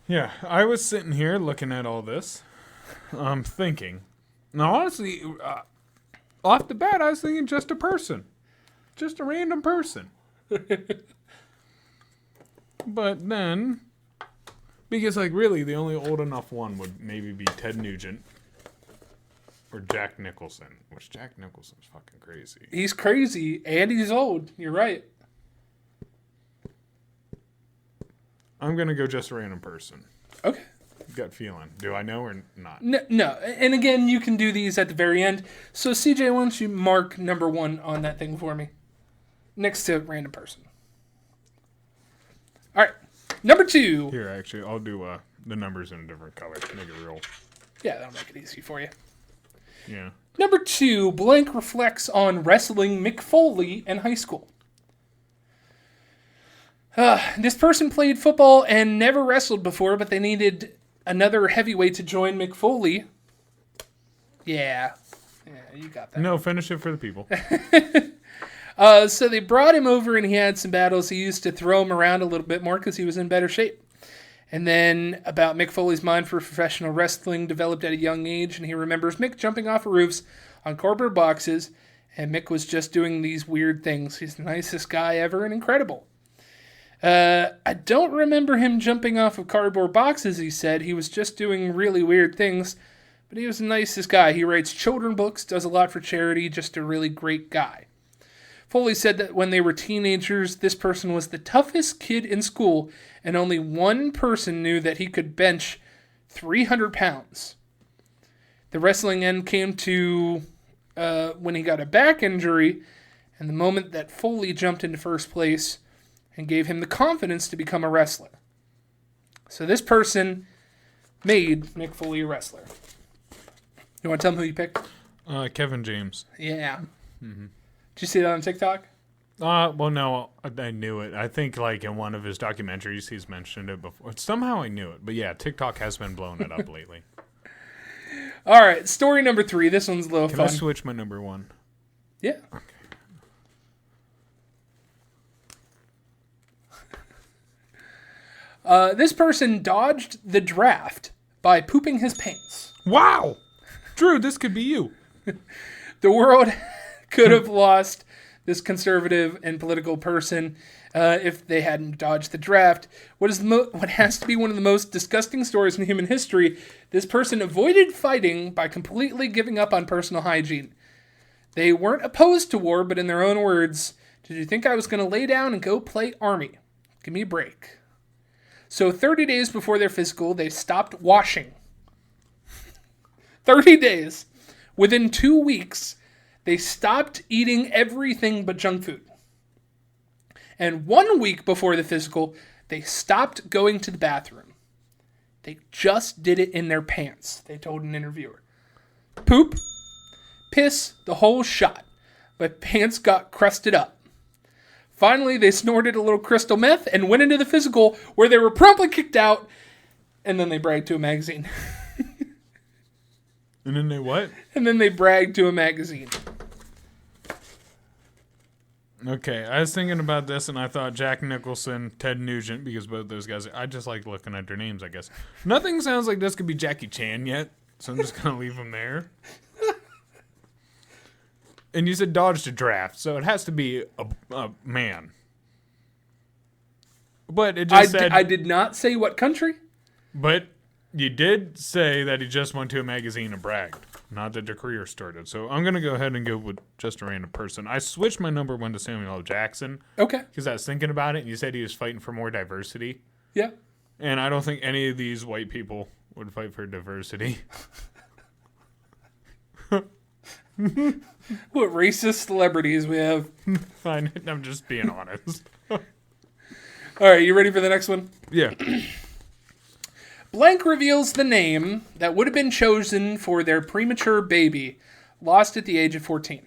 Speaker 1: Yeah, I was sitting here looking at all this. Thinking. Now, honestly, off the bat, I was thinking just a person. Just a random person. But then, because, like, really, the only old enough one would maybe be Ted Nugent or Jack Nicholson, which Jack Nicholson's fucking crazy.
Speaker 2: He's crazy, and he's old. You're right.
Speaker 1: I'm going to go just a random person.
Speaker 2: Okay.
Speaker 1: Gut feeling. Do I know or not?
Speaker 2: No. And again, you can do these at the very end. So, CJ, why don't you mark number 1 on that thing for me? Next to random person. All right. Number 2.
Speaker 1: Here, actually, I'll do the numbers in a different color. Make it real.
Speaker 2: Yeah, that'll make it easy for you.
Speaker 1: Yeah.
Speaker 2: Number 2, blank reflects on wrestling Mick Foley in high school. This person played football and never wrestled before, but they needed another heavyweight to join Mick Foley. Yeah, you got that.
Speaker 1: No, finish it for the people.
Speaker 2: So they brought him over and he had some battles. He used to throw him around a little bit more because he was in better shape. And then about Mick Foley's mind for professional wrestling developed at a young age, and he remembers Mick jumping off of roofs on cardboard boxes, and Mick was just doing these weird things. He's the nicest guy ever and incredible. I don't remember him jumping off of cardboard boxes, he said. He was just doing really weird things, but he was the nicest guy. He writes children's books, does a lot for charity, just a really great guy. Foley said that when they were teenagers, this person was the toughest kid in school, and only one person knew that he could bench 300 pounds. The wrestling end came to when he got a back injury, and the moment that Foley jumped into first place and gave him the confidence to become a wrestler. So this person made Mick Foley a wrestler. You want to tell him who you picked?
Speaker 1: Kevin James.
Speaker 2: Yeah. Mm-hmm. Did you see that on TikTok?
Speaker 1: Well, no, I knew it. I think, like, in one of his documentaries, he's mentioned it before. Somehow I knew it. But, yeah, TikTok has been blowing it up lately.
Speaker 2: All right, story number 3. This one's a little fun.
Speaker 1: Can I switch my number 1?
Speaker 2: Yeah. Okay. This person dodged the draft by pooping his pants.
Speaker 1: Wow! Drew, this could be you.
Speaker 2: The world could have lost this conservative and political person if they hadn't dodged the draft. What has to be one of the most disgusting stories in human history, this person avoided fighting by completely giving up on personal hygiene. They weren't opposed to war, but in their own words, did you think I was going to lay down and go play army? Give me a break. So 30 days before their physical, they stopped washing. 30 days. Within 2 weeks, they stopped eating everything but junk food. And 1 week before the physical, they stopped going to the bathroom. They just did it in their pants, they told an interviewer. Poop, piss, the whole shot. But pants got crusted up. Finally, they snorted a little crystal meth and went into the physical, where they were promptly kicked out, and then they bragged to a magazine.
Speaker 1: And then they what?
Speaker 2: And then they bragged to a magazine.
Speaker 1: Okay, I was thinking about this, and I thought Jack Nicholson, Ted Nugent, because both those guys, I just like looking at their names, I guess. Nothing sounds like this could be Jackie Chan yet, so I'm just going to leave him there. And you said dodged a draft, so it has to be a man. But it just said...
Speaker 2: I did not say what country.
Speaker 1: But You did say that he just went to a magazine and bragged, not that your career started. So I'm going to go ahead and go with just a random person. I switched my number one to Samuel L. Jackson.
Speaker 2: Okay.
Speaker 1: Because I was thinking about it, and you said he was fighting for more diversity.
Speaker 2: Yeah.
Speaker 1: And I don't think any of these white people would fight for diversity.
Speaker 2: What racist celebrities we have.
Speaker 1: Fine, I'm just being honest.
Speaker 2: All right, you ready for the next one?
Speaker 1: Yeah.
Speaker 2: Blank reveals the name that would have been chosen for their premature baby, lost at the age of 14.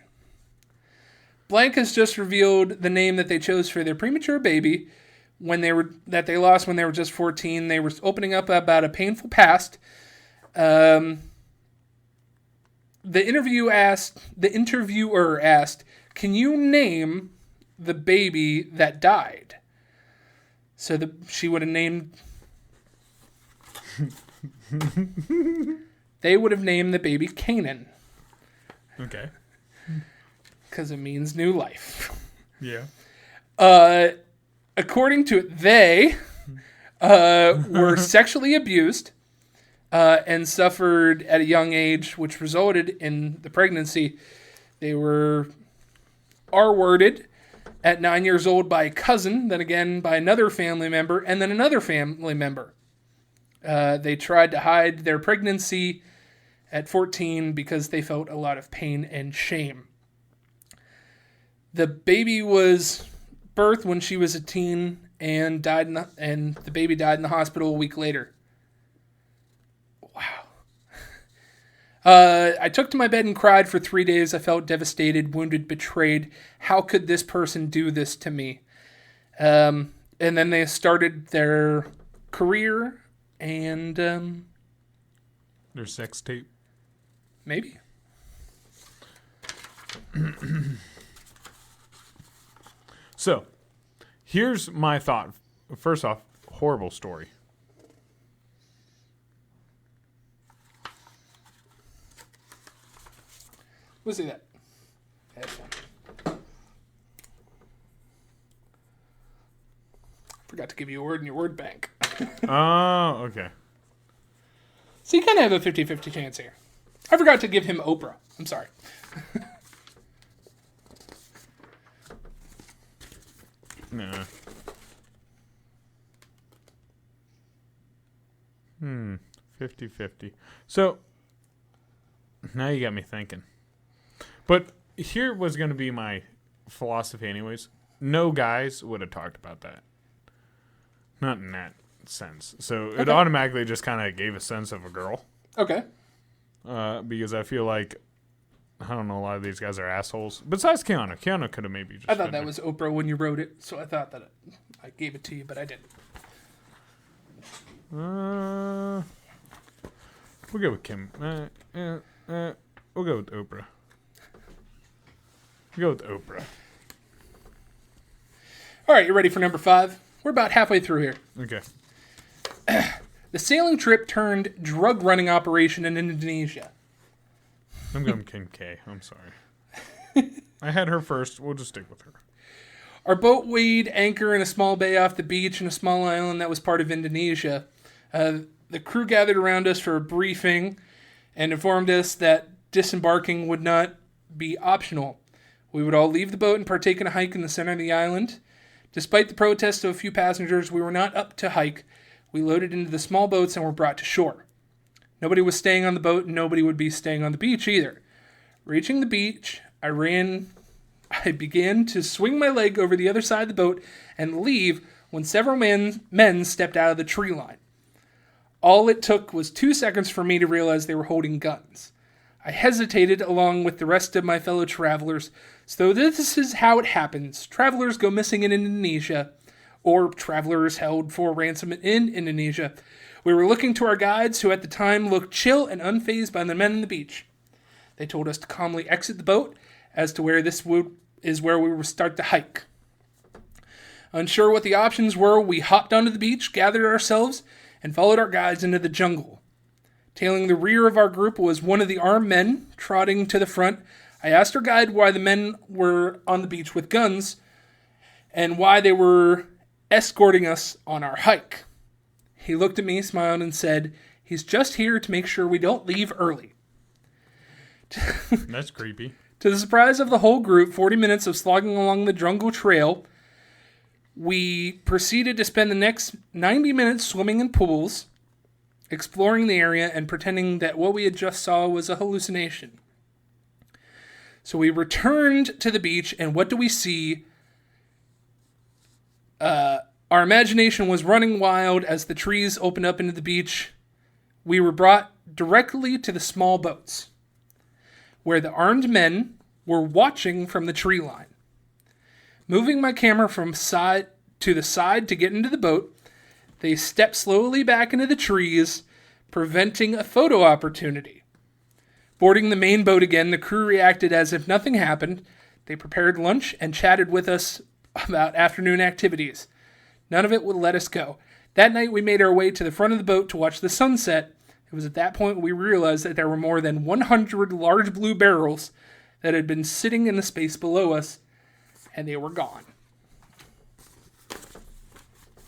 Speaker 2: Blank has just revealed the name that they chose for their premature baby that they lost when they were just 14. They were opening up about a painful past. The interviewer asked, "Can you name the baby that died?" So she would have named. They would have named the baby Canaan.
Speaker 1: Okay.
Speaker 2: Because it means new life.
Speaker 1: Yeah.
Speaker 2: According to it, they were sexually abused and suffered at a young age, which resulted in the pregnancy. They were R-worded at 9 years old by a cousin, then again by another family member, and then another family member. They tried to hide their pregnancy at 14 because they felt a lot of pain and shame. The baby was birthed when she was a teen and the baby died in the hospital a week later. Wow. I took to my bed and cried for 3 days. I felt devastated, wounded, betrayed. How could this person do this to me? And then they started their career and...
Speaker 1: Their sex tape?
Speaker 2: Maybe.
Speaker 1: So, here's my thought. First off, horrible story.
Speaker 2: We'll see that. Forgot to give you a word in your word bank.
Speaker 1: Oh, okay.
Speaker 2: So you kind of have a 50-50 chance here. I forgot to give him Oprah. I'm sorry.
Speaker 1: Nah. 50-50. So, now you got me thinking. But here was going to be my philosophy anyways. No guys would have talked about that. Not in that sense. So, it automatically just kind of gave a sense of a girl.
Speaker 2: Okay.
Speaker 1: Because I feel like, I don't know, a lot of these guys are assholes. Besides Keanu. Keanu could have maybe just...
Speaker 2: I thought that was Oprah when you wrote it, so I thought that I gave it to you, but I didn't.
Speaker 1: We'll go with Kim. We'll go with Oprah. We'll go with Oprah.
Speaker 2: All right, you ready for number 5? We're about halfway through here.
Speaker 1: Okay.
Speaker 2: The sailing trip turned drug running operation in Indonesia.
Speaker 1: I'm going Kim K. I'm sorry. I had her first. We'll just stick with her.
Speaker 2: Our boat weighed anchor in a small bay off the beach in a small island that was part of Indonesia. The crew gathered around us for a briefing and informed us that disembarking would not be optional. We would all leave the boat and partake in a hike in the center of the island. Despite the protests of a few passengers, we were not up to hike. We loaded into the small boats and were brought to shore. Nobody was staying on the boat, and nobody would be staying on the beach either. Reaching the beach, I began to swing my leg over the other side of the boat and leave when several men stepped out of the tree line. All it took was 2 seconds for me to realize they were holding guns. I hesitated along with the rest of my fellow travelers. So this is how it happens. Travelers go missing in Indonesia, or travelers held for ransom in Indonesia. We were looking to our guides, who at the time looked chill and unfazed by the men on the beach. They told us to calmly exit the boat, as to where is where we would start to hike. Unsure what the options were, we hopped onto the beach, gathered ourselves, and followed our guides into the jungle. Tailing the rear of our group was one of the armed men, trotting to the front. I asked our guide why the men were on the beach with guns, and why they were escorting us on our hike. He looked at me, smiled, and said He's just here to make sure we don't leave early.
Speaker 1: That's creepy.
Speaker 2: To the surprise of the whole group, 40 minutes of slogging along the jungle trail, we proceeded to spend the next 90 minutes swimming in pools, exploring the area, and pretending that what we had just saw was a hallucination. So we returned to the beach, and what do we see? Our imagination was running wild as the trees opened up into the beach. We were brought directly to the small boats, where the armed men were watching from the tree line. Moving my camera from side to the side to get into the boat, they stepped slowly back into the trees, preventing a photo opportunity. Boarding the main boat again, the crew reacted as if nothing happened. They prepared lunch and chatted with us about afternoon activities. None of it would let us go. That night, we made our way to the front of the boat to watch the sunset. It was at that point we realized that there were more than 100 large blue barrels that had been sitting in the space below us, and they were gone.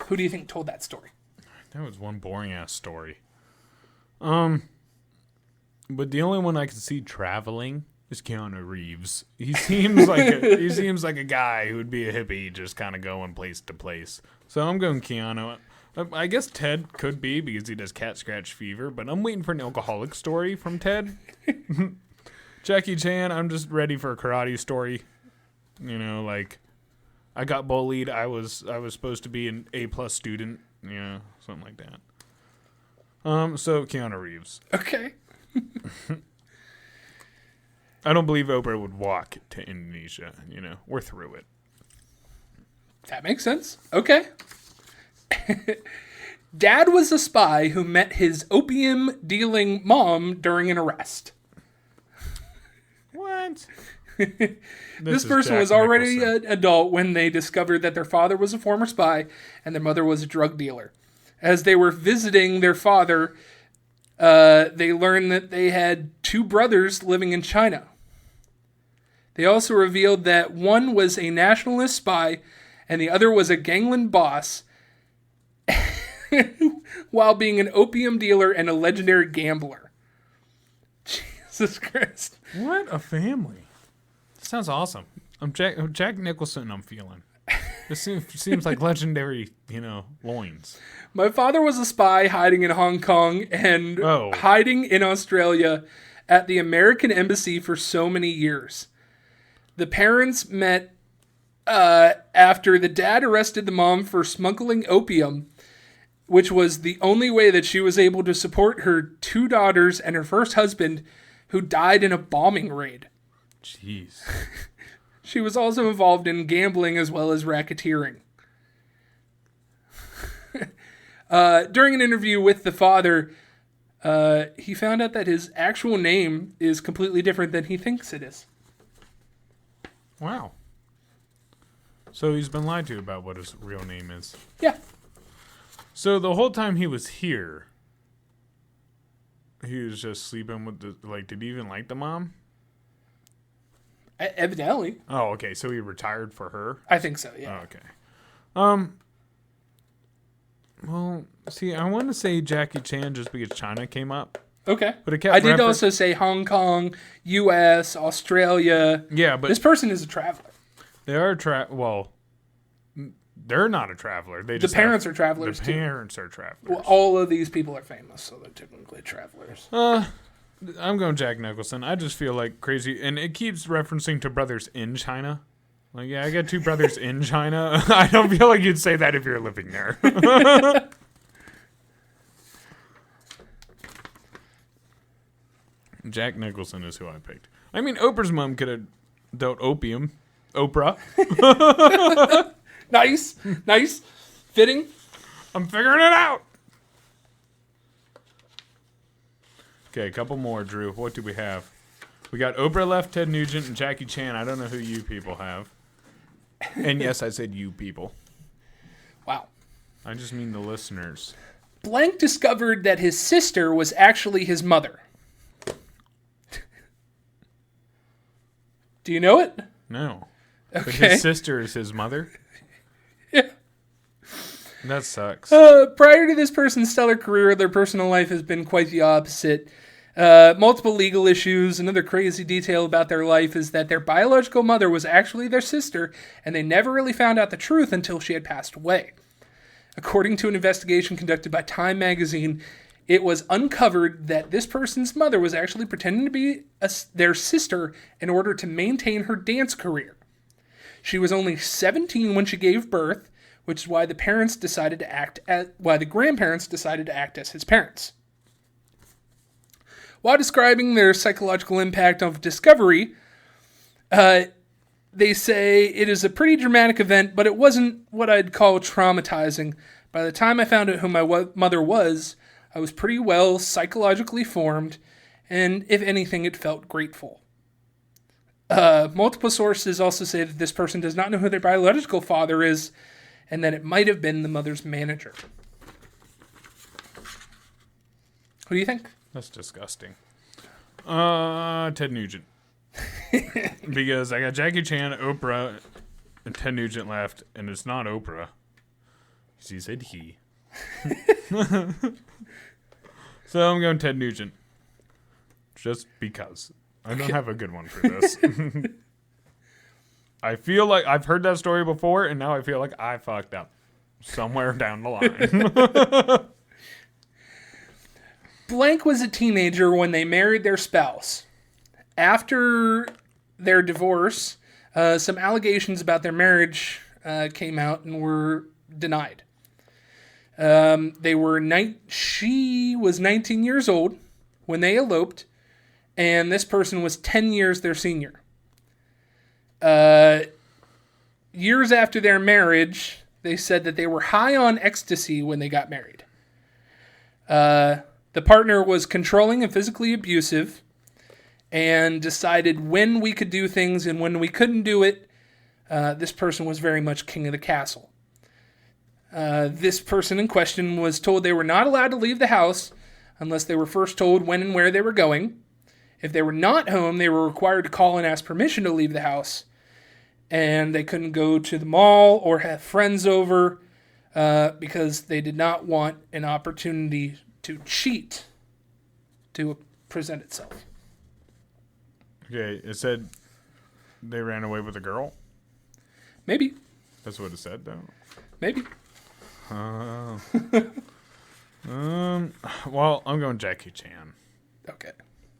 Speaker 2: Who do you think told that story?
Speaker 1: That was one boring-ass story. But the only one I can see traveling is Keanu Reeves. He seems like a guy who would be a hippie, just kind of going place to place. So I'm going Keanu. I guess Ted could be because he does cat scratch fever, but I'm waiting for an alcoholic story from Ted. Jackie Chan, I'm just ready for a karate story. You know, like I got bullied. I was supposed to be an A+ student. You know, something like that. So Keanu Reeves.
Speaker 2: Okay.
Speaker 1: I don't believe Oprah would walk to Indonesia. You know, we're through it.
Speaker 2: That makes sense. Okay. Dad was a spy who met his opium-dealing mom during an arrest.
Speaker 1: What?
Speaker 2: This person was already an adult when they discovered that their father was a former spy and their mother was a drug dealer. As they were visiting their father, they learned that they had two brothers living in China. They also revealed that one was a nationalist spy and the other was a gangland boss, while being an opium dealer and a legendary gambler. Jesus Christ.
Speaker 1: What a family. Sounds awesome. I'm Jack Nicholson, I'm feeling. This seems like legendary, loins.
Speaker 2: My father was a spy hiding in Hong Kong and hiding in Australia at the American Embassy for so many years. The parents met after the dad arrested the mom for smuggling opium, which was the only way that she was able to support her two daughters and her first husband, who died in a bombing raid.
Speaker 1: Jeez.
Speaker 2: She was also involved in gambling as well as racketeering. During an interview with the father, he found out that his actual name is completely different than he thinks it is.
Speaker 1: Wow. So he's been lied to about what his real name is.
Speaker 2: Yeah.
Speaker 1: So the whole time he was here, he was just sleeping with did he even like the mom?
Speaker 2: Evidently.
Speaker 1: Oh, okay. So he retired for her?
Speaker 2: I think so, yeah.
Speaker 1: Oh, okay. Well, see, I want to say Jackie Chan just because China came up.
Speaker 2: Okay.
Speaker 1: But it kept
Speaker 2: I did also say Hong Kong, U.S., Australia.
Speaker 1: Yeah, but...
Speaker 2: This person is a traveler.
Speaker 1: They are well, they're not a traveler. The
Speaker 2: parents are travelers,
Speaker 1: too. The parents are travelers.
Speaker 2: Well, all of these people are famous, so they're typically travelers.
Speaker 1: I'm going Jack Nicholson. I just feel like crazy. And it keeps referencing to brothers in China. Like, yeah, I got two brothers in China. I don't feel like you'd say that if you're living there. Jack Nicholson is who I picked. I mean, Oprah's mom could have dealt opium. Oprah.
Speaker 2: Nice. Fitting.
Speaker 1: I'm figuring it out. Okay, a couple more, Drew. What do we have? We got Oprah left, Ted Nugent, and Jackie Chan. I don't know who you people have. And yes, I said you people.
Speaker 2: Wow.
Speaker 1: I just mean the listeners.
Speaker 2: Blank discovered that his sister was actually his mother. Do you know it?
Speaker 1: No.
Speaker 2: Okay.
Speaker 1: But his sister is his mother?
Speaker 2: Yeah.
Speaker 1: That sucks.
Speaker 2: Prior to this person's stellar career, their personal life has been quite the opposite. Multiple legal issues. Another crazy detail about their life is that their biological mother was actually their sister, and they never really found out the truth until she had passed away. According to an investigation conducted by Time magazine, it was uncovered that this person's mother was actually pretending to be their sister in order to maintain her dance career. She was only 17 when she gave birth, which is why the grandparents decided to act as his parents. While describing their psychological impact of discovery, they say it is a pretty dramatic event, but it wasn't what I'd call traumatizing. By the time I found out who my mother was, I was pretty well psychologically formed, and if anything, it felt grateful. Multiple sources also say that this person does not know who their biological father is, and that it might have been the mother's manager. What do you think?
Speaker 1: That's disgusting. Ted Nugent. Because I got Jackie Chan, Oprah, and Ted Nugent left, and it's not Oprah. She said he. So I'm going Ted Nugent. Just because. I don't have a good one for this. I feel like I've heard that story before, and now I feel like I fucked up somewhere down the line.
Speaker 2: Blank was a teenager when they married their spouse. After their divorce, some allegations about their marriage came out and were denied. She was 19 years old when they eloped, and this person was 10 years their senior. Years after their marriage, they said that they were high on ecstasy when they got married. The partner was controlling and physically abusive and decided when we could do things and when we couldn't do it. This person was very much king of the castle. This person in question was told they were not allowed to leave the house unless they were first told when and where they were going. If they were not home, they were required to call and ask permission to leave the house. And they couldn't go to the mall or have friends over because they did not want an opportunity to cheat to present itself.
Speaker 1: Okay, it said they ran away with a girl?
Speaker 2: Maybe.
Speaker 1: That's what it said, though?
Speaker 2: Maybe.
Speaker 1: Well, I'm going Jackie Chan.
Speaker 2: Okay.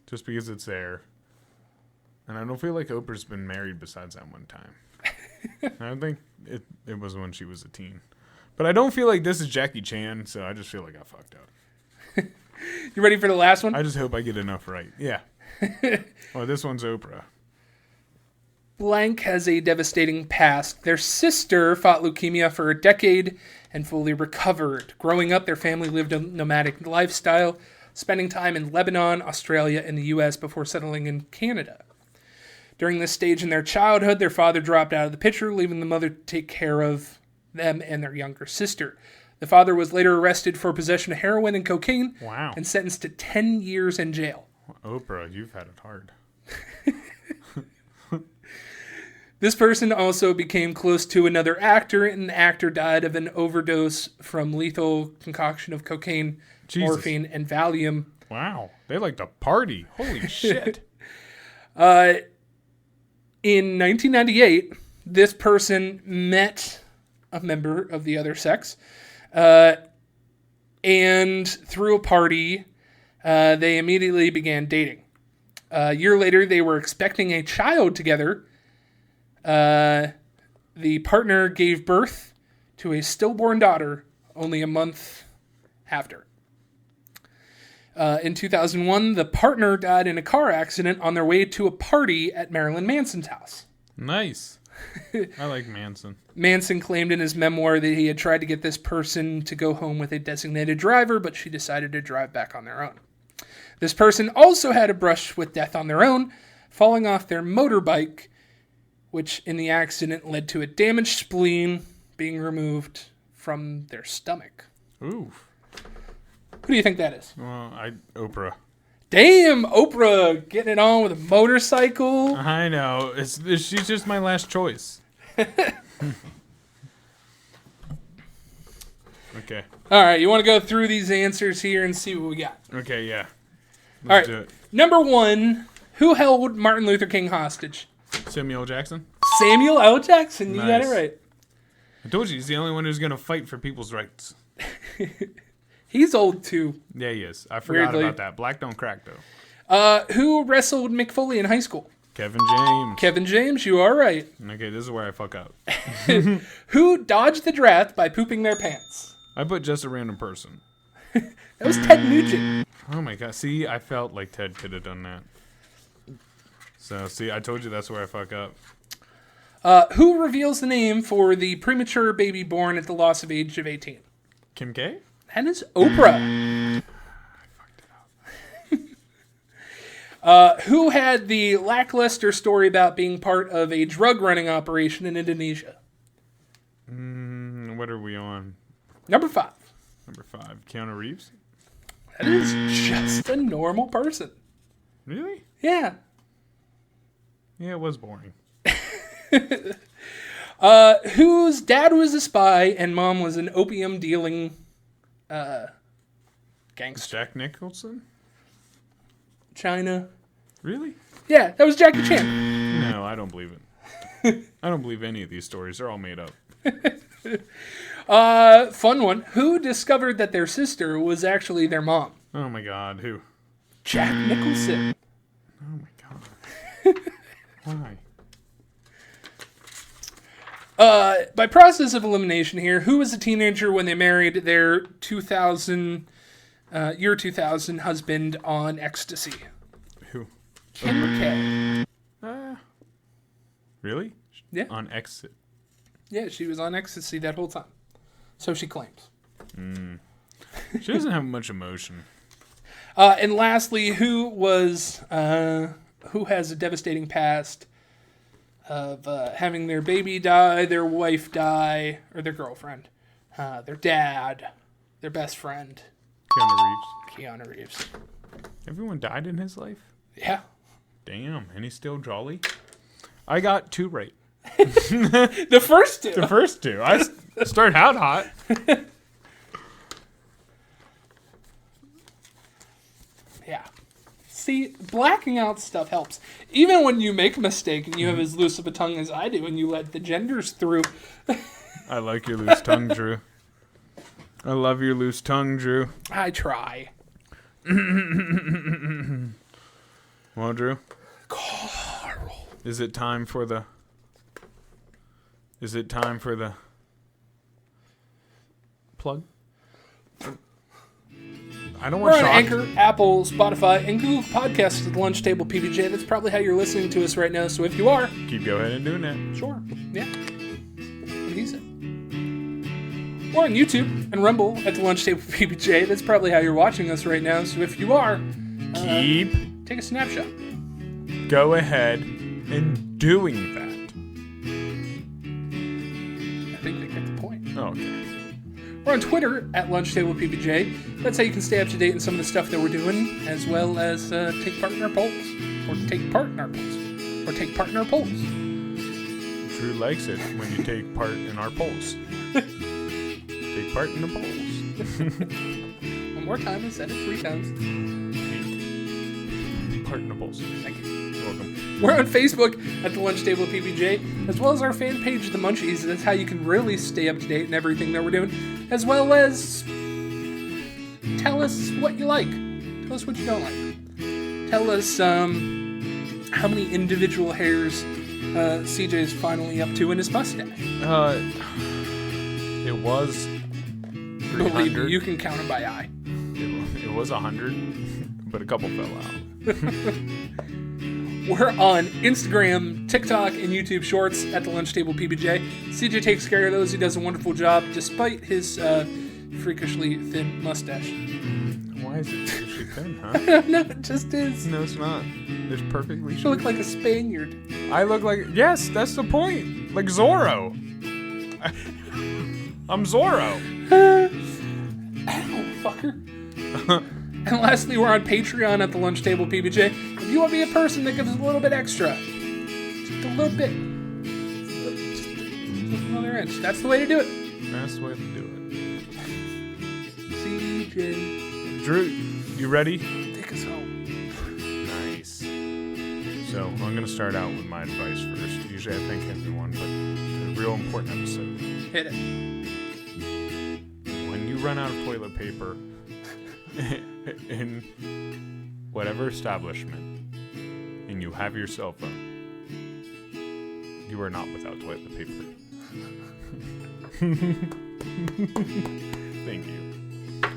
Speaker 1: Just because it's there. And I don't feel like Oprah's been married besides that one time. I don't think it was when she was a teen. But I don't feel like this is Jackie Chan, so I just feel like I fucked up.
Speaker 2: You ready for the last one?
Speaker 1: I just hope I get enough right. Yeah. Oh, this one's Oprah.
Speaker 2: Blank has a devastating past. Their sister fought leukemia for a decade and fully recovered. Growing up, their family lived a nomadic lifestyle, spending time in Lebanon, Australia, and the U.S. before settling in Canada. During this stage in their childhood, their father dropped out of the picture, leaving the mother to take care of them and their younger sister. The father was later arrested for possession of heroin and cocaine.
Speaker 1: Wow.
Speaker 2: And sentenced to 10 years in jail.
Speaker 1: Oprah, you've had it hard.
Speaker 2: This person also became close to another actor, and the actor died of an overdose from lethal concoction of cocaine, morphine, and Valium.
Speaker 1: Wow. They like to party. Holy shit.
Speaker 2: In 1998, this person met a member of the other sex, and through a party, they immediately began dating. A year later, they were expecting a child together. The partner gave birth to a stillborn daughter only a month after. In 2001, the partner died in a car accident on their way to a party at Marilyn Manson's house.
Speaker 1: Nice. I like Manson.
Speaker 2: Manson claimed in his memoir that he had tried to get this person to go home with a designated driver, but she decided to drive back on their own. This person also had a brush with death on their own, falling off their motorbike, which in the accident led to a damaged spleen being removed from their stomach.
Speaker 1: Ooh.
Speaker 2: Who do you think that is?
Speaker 1: Well, Oprah.
Speaker 2: Damn, Oprah getting it on with a motorcycle.
Speaker 1: I know. She's just my last choice. Okay.
Speaker 2: All right, you want to go through these answers here and see what we got?
Speaker 1: Okay, yeah.
Speaker 2: All
Speaker 1: Let's
Speaker 2: right.
Speaker 1: do it.
Speaker 2: Number 1, who held Martin Luther King hostage?
Speaker 1: Samuel L. Jackson.
Speaker 2: Samuel L. Jackson. You got it
Speaker 1: Nice.
Speaker 2: right.
Speaker 1: I told you, he's the only one who's going to fight for people's rights.
Speaker 2: He's old, too.
Speaker 1: Yeah, he is. I forgot
Speaker 2: Weirdly.
Speaker 1: about that. Black don't crack, though.
Speaker 2: Who wrestled Mick Foley in high school?
Speaker 1: Kevin James.
Speaker 2: Kevin James, you are right.
Speaker 1: Okay, this is where I fuck up.
Speaker 2: Who dodged the draft by pooping their pants?
Speaker 1: I put just a random person.
Speaker 2: That was Ted Nugent.
Speaker 1: Oh my god. See, I felt like Ted could have done that. So, see, I told you that's where I fuck up.
Speaker 2: Who reveals the name for the premature baby born at the loss of age of 18?
Speaker 1: Kim K?
Speaker 2: That is Oprah. Who had the lackluster story about being part of a drug running operation in Indonesia?
Speaker 1: What are we on?
Speaker 2: Number 5.
Speaker 1: Number 5. Keanu Reeves?
Speaker 2: That is just a normal person.
Speaker 1: Really?
Speaker 2: Yeah.
Speaker 1: Yeah, it was boring.
Speaker 2: Whose dad was a spy and mom was an opium dealing gangster?
Speaker 1: Jack Nicholson?
Speaker 2: China.
Speaker 1: Really?
Speaker 2: Yeah, that was Jackie Chan.
Speaker 1: No, I don't believe it. I don't believe any of these stories. They're all made up.
Speaker 2: Fun one. Who discovered that their sister was actually their mom?
Speaker 1: Oh my god, who?
Speaker 2: Jack Nicholson.
Speaker 1: Oh my god. Why?
Speaker 2: By process of elimination here, who was a teenager when they married their 2000 husband on ecstasy?
Speaker 1: Who?
Speaker 2: Kim K.
Speaker 1: Really?
Speaker 2: Yeah.
Speaker 1: On exit.
Speaker 2: Yeah, she was on ecstasy that whole time. So she claims.
Speaker 1: She doesn't have much emotion.
Speaker 2: And lastly, who has a devastating past of having their baby die, their wife die, or their girlfriend, their dad, their best friend? Keanu Reeves.
Speaker 1: Everyone died in his life?
Speaker 2: Yeah.
Speaker 1: Damn, and he's still jolly? I got 2 right.
Speaker 2: The first two.
Speaker 1: The first 2. I started out hot.
Speaker 2: Yeah. See, blacking out stuff helps. Even when you make a mistake and you have as loose of a tongue as I do and you let the genders through.
Speaker 1: I like your loose tongue, Drew. I love your loose tongue, Drew.
Speaker 2: I try.
Speaker 1: Well, Drew?
Speaker 2: Carl.
Speaker 1: Is it time for the plug? I don't
Speaker 2: We're
Speaker 1: want
Speaker 2: on
Speaker 1: shock.
Speaker 2: Anchor, Apple, Spotify, and Google Podcasts at the Lunch Table PBJ. That's probably how you're listening to us right now. So if you are,
Speaker 1: Keep go ahead and doing that.
Speaker 2: sure. Yeah. What he said. We're on YouTube and Rumble at the Lunch Table PBJ. That's probably how you're watching us right now. So if you are,
Speaker 1: Keep
Speaker 2: take a snapshot.
Speaker 1: go ahead and doing that.
Speaker 2: I think they get the point.
Speaker 1: Oh, okay.
Speaker 2: We're on Twitter at Lunch Table PBJ. That's how you can stay up to date in some of the stuff that we're doing, as well as take part in our polls. Or take part in our polls. Or take part in our polls.
Speaker 1: Drew likes it when you take part in our polls. Take part in the polls.
Speaker 2: One more time, I said it 3 times.
Speaker 1: Take part in the polls.
Speaker 2: Thank you.
Speaker 1: You're welcome.
Speaker 2: We're on Facebook at the Lunch Table PBJ, as well as our fan page, The Munchies. That's how you can really stay up to date in everything that we're doing, as well as tell us what you like. Tell us what you don't like. Tell us how many individual hairs CJ is finally up to in his mustache.
Speaker 1: It was
Speaker 2: Believe
Speaker 1: 300.
Speaker 2: me, you can count them by eye.
Speaker 1: It was 100, but a couple fell out.
Speaker 2: We're on Instagram, TikTok, and YouTube Shorts at the Lunch Table PBJ. CJ takes care of those. He does a wonderful job, despite his freakishly thin mustache.
Speaker 1: Why is it so thin, huh?
Speaker 2: I don't know, it just is.
Speaker 1: No, it's not. It's perfectly
Speaker 2: You
Speaker 1: short.
Speaker 2: look like a Spaniard.
Speaker 1: I look like... Yes, that's the point. Like Zorro. I'm Zorro.
Speaker 2: Ow, fucker. And lastly, we're on Patreon at the Lunch Table PBJ. If you want to be a person that gives a little bit extra, just a little bit, just another inch. That's the way to do it.
Speaker 1: That's the way to do it.
Speaker 2: question.
Speaker 1: Drew, you ready?
Speaker 2: Take us home.
Speaker 1: Nice. So I'm gonna start out with my advice first. Usually I thank everyone, but it's a real important episode.
Speaker 2: Hit it.
Speaker 1: When you run out of toilet paper in whatever establishment and you have your cell phone, you are not without toilet paper. Thank you.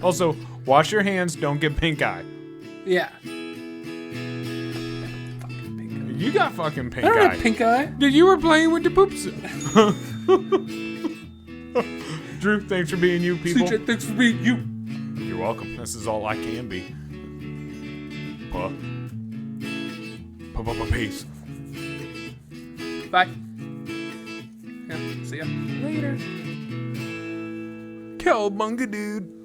Speaker 1: Also, wash your hands, don't get pink eye.
Speaker 2: Yeah.
Speaker 1: You got fucking pink
Speaker 2: I don't
Speaker 1: eye.
Speaker 2: have pink eye.
Speaker 1: Dude, you were playing with the poops. Drew, thanks for being you, people.
Speaker 2: CJ, thanks for being you.
Speaker 1: You're welcome. This is all I can be. Peace.
Speaker 2: Bye. Yeah, see ya. Later.
Speaker 1: Cowabunga, dude.